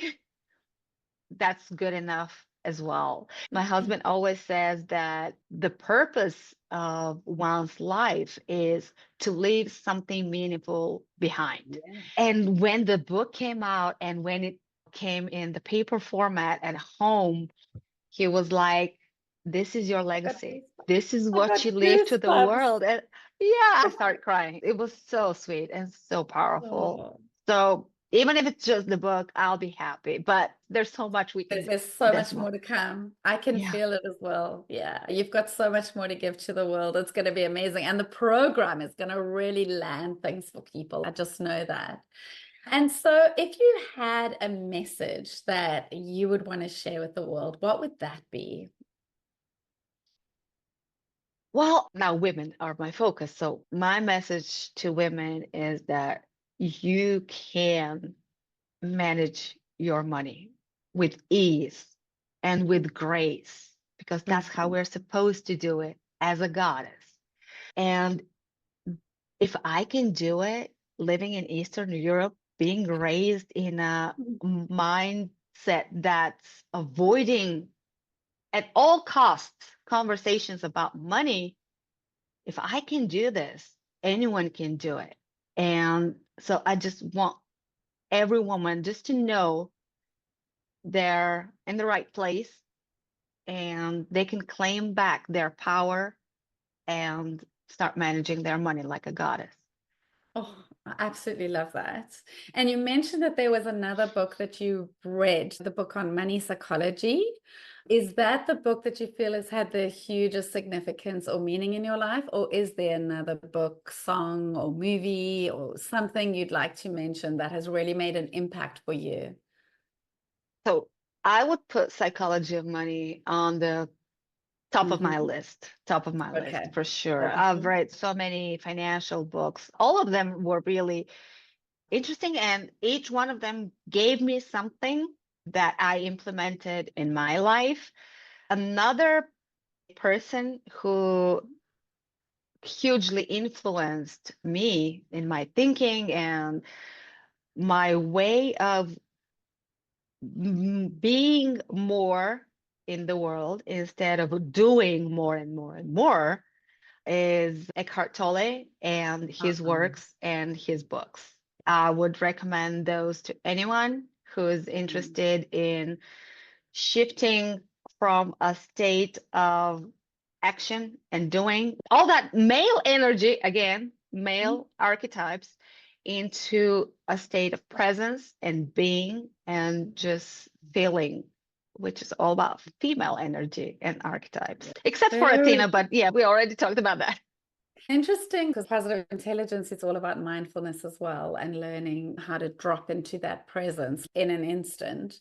that's good enough as well. My husband always says that the purpose of one's life is to leave something meaningful behind. Yeah. And when the book came out and when it came in the paper format at home, he was like, "This is your I got legacy. goosebumps. This is I what got you leave to the goosebumps. world." And yeah, I started crying. It was so sweet and so powerful. Oh. So Even if it's just the book, I'll be happy. But there's so much we can do. There's so There's much more. more to come. I can Yeah. feel it as well. Yeah, you've got so much more to give to the world. It's going to be amazing. And the program is going to really land things for people. I just know that. And so, if you had a message that you would want to share with the world, what would that be? Well, now women are my focus. So my message to women is that you can manage your money with ease and with grace, because that's how Mhm. we're supposed to do it as a goddess. And if I can do it living in Eastern Europe, being raised in a mindset that's avoiding at all costs conversations about money, if I can do this, anyone can do it. And so I just want every woman just to know they're in the right place and they can claim back their power and start managing their money like a goddess. Oh, I absolutely love that. And you mentioned that there was another book that you read, the book on money psychology. Is that the book that you feel has had the hugest significance or meaning in your life? Or is there another book, song, or movie, or something you'd like to mention that has really made an impact for you? So I would put Psychology of Money on the Hmm. top of my list Okay. for sure. I've Wonderful. read so many financial books. All of them were really interesting, and each one of them gave me something that I implemented in my life. Another person who hugely influenced me in my thinking and my way of being more in the world instead of doing more and more and more is Eckhart Tolle and his Awesome. works and his books. I would recommend those to anyone who is Mm. interested in shifting from a state of action and doing all that male energy, again, male archetypes, into a state of presence and being and just feeling, which is all about female energy and archetypes, except for Very Athena. But yeah, we already talked about that. interesting, because positive intelligence is all about mindfulness as well and learning how to drop into that presence in an instant.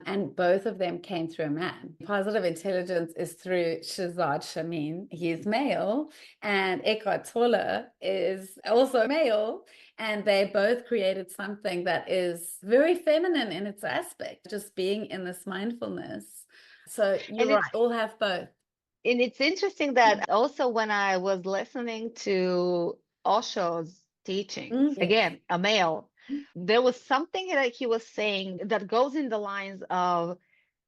And both of them came through a man. Positive intelligence is through Shazad Shamin. He's male, and Eckhart Tolle is also male. And they both created something that is very feminine in its aspect, just being in this mindfulness. So you're And right, it's all have both. and it's interesting that also when I was listening to Osho's teachings, Yes. again, a male, there was something that he was saying that goes in the lines of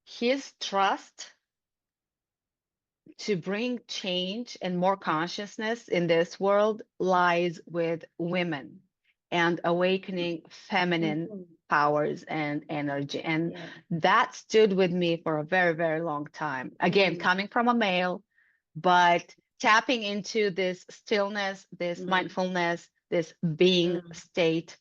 his trust to bring change and more consciousness in this world lies with women and awakening feminine Mhm. powers and energy. And Yeah. that stood with me for a very, very long time. Again, Mm, coming from a male, but tapping into this stillness, this mm, mindfulness, this being mm, state,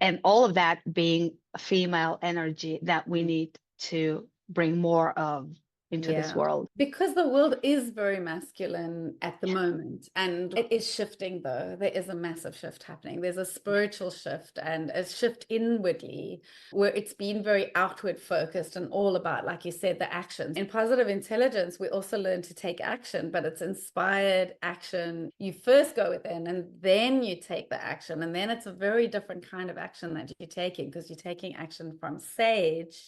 and all of that being female energy that we mm. need to bring more of into this Yeah, world. because the world is very masculine at the moment, and it is shifting though. There is a massive shift happening. There's a spiritual shift and a shift inwardly where it's been very outward focused and all about, like you said, the actions. In positive intelligence, we also learn to take action, but it's inspired action. You first go within and then you take the action, and then it's a very different kind of action that you're taking because you're taking action from sage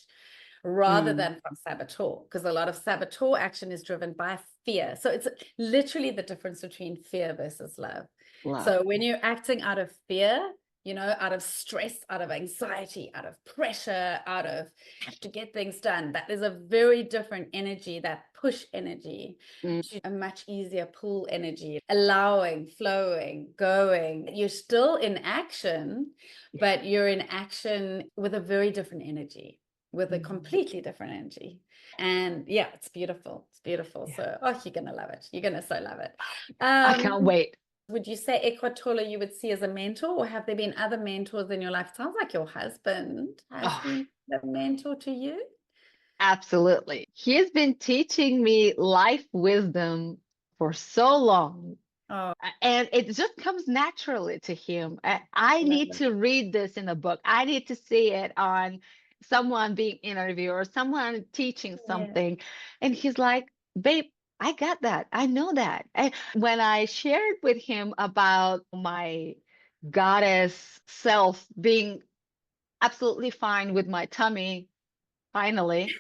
rather Mm, than from saboteur, because a lot of saboteur action is driven by fear. So it's literally the difference between fear versus love. love. So when you're acting out of fear, out of stress, out of anxiety, out of pressure, out of have to get things done, that is a very different energy, that push energy, Mm, to a much easier pull energy, allowing, flowing, going. You're still in action, yeah. but you're in action with a very different energy, with a Mm, completely different energy. And yeah, it's beautiful. It's beautiful. yeah. So, you're going to love it. You're going to so love it. I can't Um, wait. Would you say Eckhart Tolle you would see as a mentor, or have there been other mentors in your life? Sounds like your husband has Oh, been a mentor to you. absolutely. He's been teaching me life wisdom for so long. Oh, And it just comes naturally to him. I love need it. to read this in a book. I need to see it on someone being interviewed or someone teaching Yeah. something. And he's like, babe, I got that. I know that. And when I shared with him about my goddess self being absolutely fine with my tummy, finally,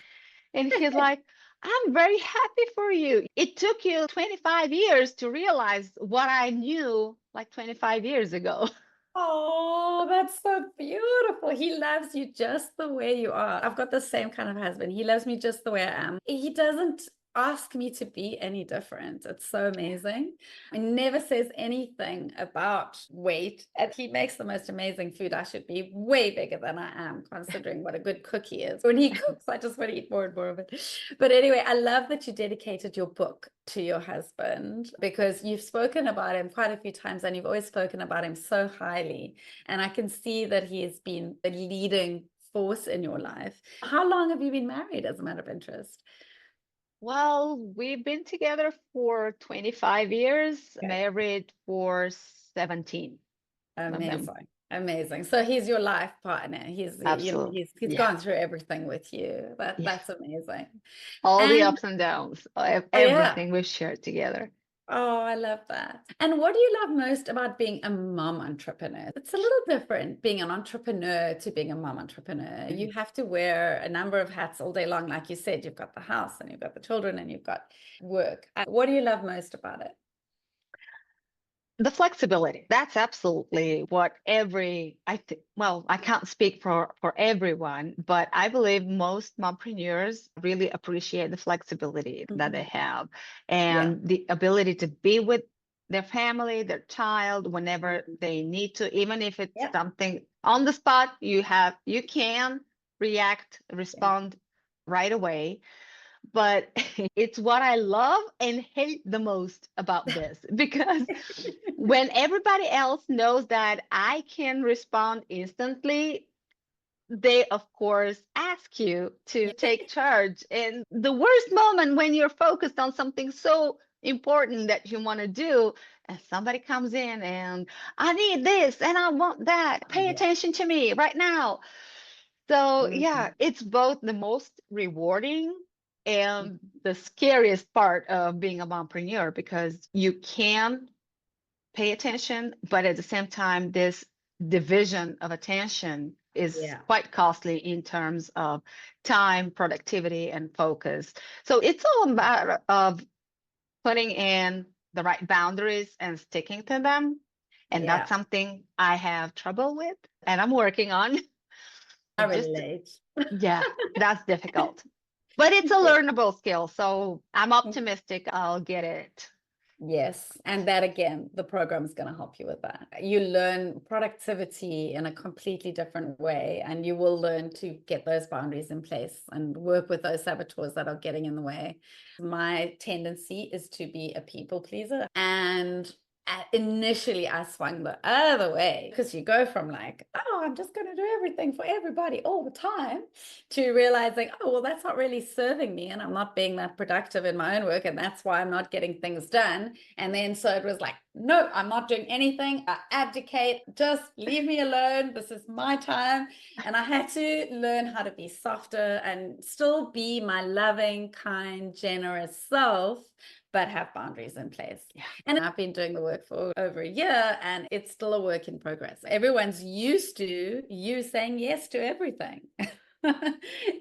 and he's like, I'm very happy for you. It took you 25 years to realize what I knew like 25 years ago. Oh, that's so beautiful. He loves you just the way you are. I've got the same kind of husband. He loves me just the way I am. He doesn't ask me to be any different. It's so amazing. He never says anything about weight. And he makes the most amazing food. I should be way bigger than I am, considering what a good cook he is. When he cooks, I just want to eat more and more of it. But anyway, I love that you dedicated your book to your husband, because you've spoken about him quite a few times and you've always spoken about him so highly. And I can see that he has been the leading force in your life. How long have you been married, as a matter of interest? Well, we've been together for 25 years, Okay. married for 17 of them. Amazing. Amazing. So he's your life partner. Absolutely. He's Yeah. gone through everything with you. Yeah. That's amazing. All the And ups and downs, oh yeah. everything we've shared together. Oh, I love that. And what do you love most about being a mom entrepreneur? It's a little different being an entrepreneur to being a mom entrepreneur. You have to wear a number of hats all day long. Like you said, you've got the house and you've got the children and you've got work. What do you love most about it? The flexibility, that's absolutely what I think, well, I can't speak for everyone, but I believe most mompreneurs really appreciate the flexibility that they Mhm. have Yeah. and the ability to be with their family, their child, whenever Mhm. they need to, even if it's Yep. something on the spot, you can react, Yeah. respond right away. But it's what I love and hate the most about this because when everybody else knows that I can respond instantly, they of course ask you to take charge. And the worst moment when you're focused on something so important that you want to do, and somebody comes in and I need this and I want that. Pay Yeah. attention to me right now. So yeah, Mhm. it's both the most rewarding and Mhm. the scariest part of being a mompreneur because you can pay attention, but at the same time, this division of attention is Yeah. quite costly in terms of time, productivity, and focus. So it's all a matter of putting in the right boundaries and sticking to them. And that's Yeah. something I have trouble with and I'm working on. I Just, relate. yeah, that's difficult. But it's a Yeah. learnable skill. So I'm optimistic I'll get it. Yes, and that again, the program is going to help you with that. You learn productivity in a completely different way, and you will learn to get those boundaries in place and work with those saboteurs that are getting in the way. My tendency is to be a people pleaser, and initially I swung the other way because you go from like, oh, I'm just going to do everything for everybody all the time to realizing, oh, well, that's not really serving me and I'm not being that productive in my own work. And that's why I'm not getting things done. And then so it was like, no, I'm not doing anything. I abdicate, just leave me alone. This is my time. And I had to learn how to be softer and still be my loving, kind, generous self, but have boundaries in place. Yeah. And I've been doing the work for over a year and it's still a work in progress. Everyone's used to you saying yes to everything.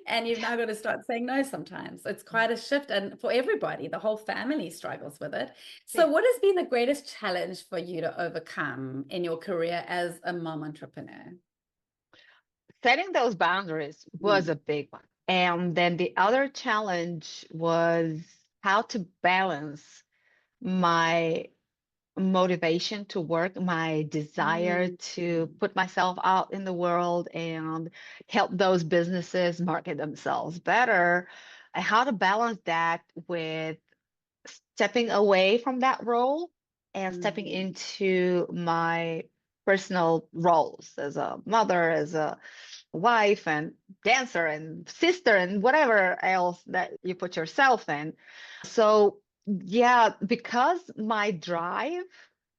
And you've now got to start saying no sometimes. It's quite a shift. And for everybody, the whole family struggles with it. So, Yeah. what has been the greatest challenge for you to overcome in your career as a mom entrepreneur? Setting those boundaries was Mm. a big one. And then the other challenge was how to balance my motivation to work, my desire Mm. to put myself out in the world and help those businesses market themselves better, and how to balance that with stepping away from that role and stepping Mhm. into my personal roles as a mother, as a wife, and dancer, and sister, and whatever else that you put yourself in. So, yeah, because my drive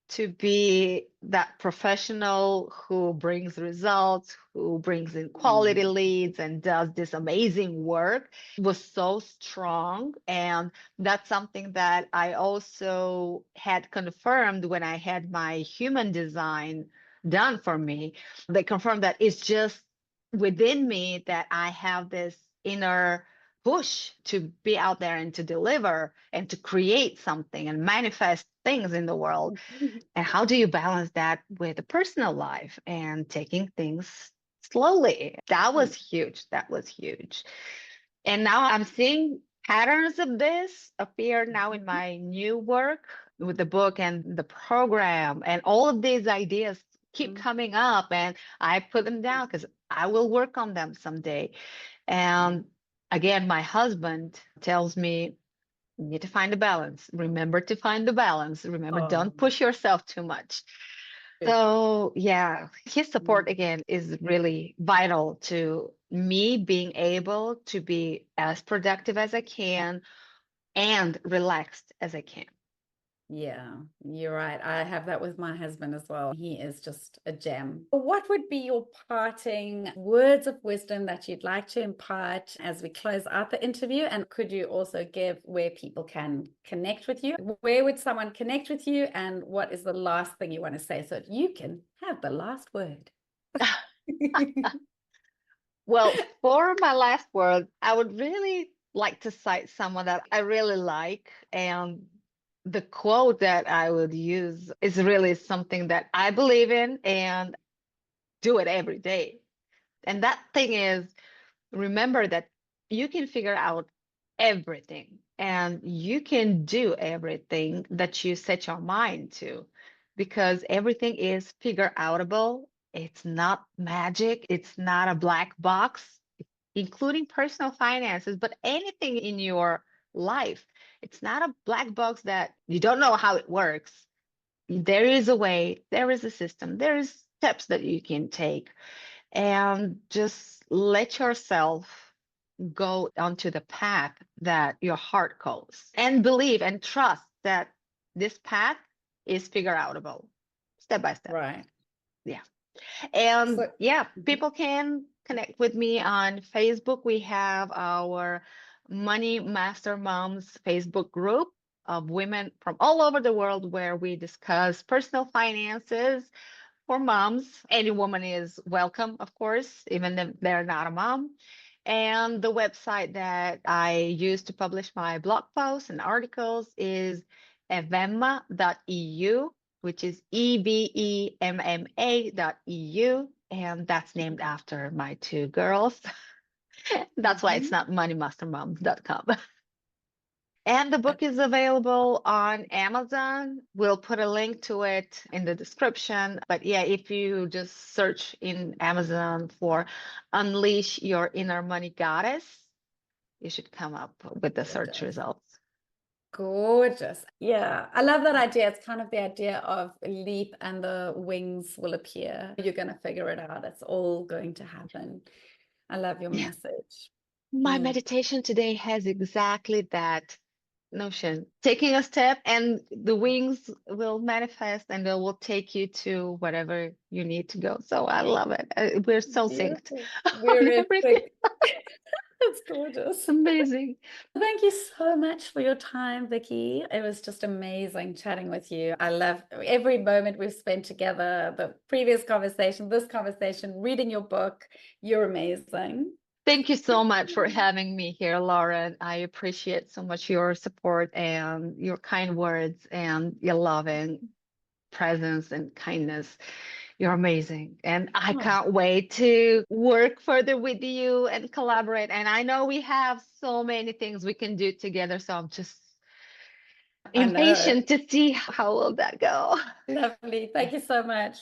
to be that professional who brings results, who brings in quality Mm. leads and does this amazing work was so strong. And that's something that I also had confirmed when I had my human design done for me. They confirmed that it's just within me that I have this inner push to be out there and to deliver and to create something and manifest things in the world. And how do you balance that with a personal life and taking things slowly? That was huge. That was huge. And now I'm seeing patterns of this appear now in my new work with the book and the program, and all of these ideas keep coming up, and I put them down because I will work on them someday. And again, my husband tells me, you need to find a balance. Remember to find the balance. Remember, Oh, don't push yourself too much. good. So, yeah, his support Mm. again is really vital to me being able to be as productive as I can and relaxed as I can. Yeah, you're right. I have that with my husband as well. He is just a gem. What would be your parting words of wisdom that you'd like to impart as we close out the interview? And could you also give where people can connect with you? Where would someone connect with you? And what is the last thing you want to say so that you can have the last word? Well, for my last word, I would really like to cite someone that I really like. And the quote that I would use is really something that I believe in and do it every day. And that thing is, remember that you can figure out everything and you can do everything that you set your mind to, because everything is figure outable. It's not magic, it's not a black box, including personal finances, but anything in your life. It's not a black box that you don't know how it works. There is a way, there is a system, there is steps that you can take, and just let yourself go onto the path that your heart calls, and believe and trust that this path is figure outable step by step. Right. Yeah. And So, yeah, people can connect with me on Facebook. We have our Money Master Moms Facebook group of women from all over the world where we discuss personal finances for moms. Any woman is welcome, of course, even if they're not a mom. And the website that I use to publish my blog posts and articles is evemma.eu, which is EVEMMA.eu. And that's named after my two girls. That's why it's mhm. not moneymastermoms.com. And the book is available on Amazon. We'll put a link to it in the description. But yeah, if you just search in Amazon for Unleash Your Inner Money Goddess, you should come up with the search Gorgeous. results. Gorgeous. Yeah, I love that idea. It's kind of the idea of leap and the wings will appear. You're going to figure it out. It's all going to happen. I love your Yeah. message. My Yeah. meditation today has exactly that notion. Taking a step and the wings will manifest and they will take you to whatever you need to go. So I love it. We're so synced Beautiful. on We're in everything. sync. That's gorgeous. Amazing. Thank you so much for your time, Vicky. It was just amazing chatting with you. I love every moment we've spent together, the previous conversation, this conversation, reading your book. You're amazing. Thank you so much for having me here, Lauren. I appreciate so much your support and your kind words and your loving presence and kindness. You're amazing. And I Oh, can't wait to work further with you and collaborate. And I know we have so many things we can do together. So I'm just I know. impatient to see how will that go. Lovely. Thank you so much.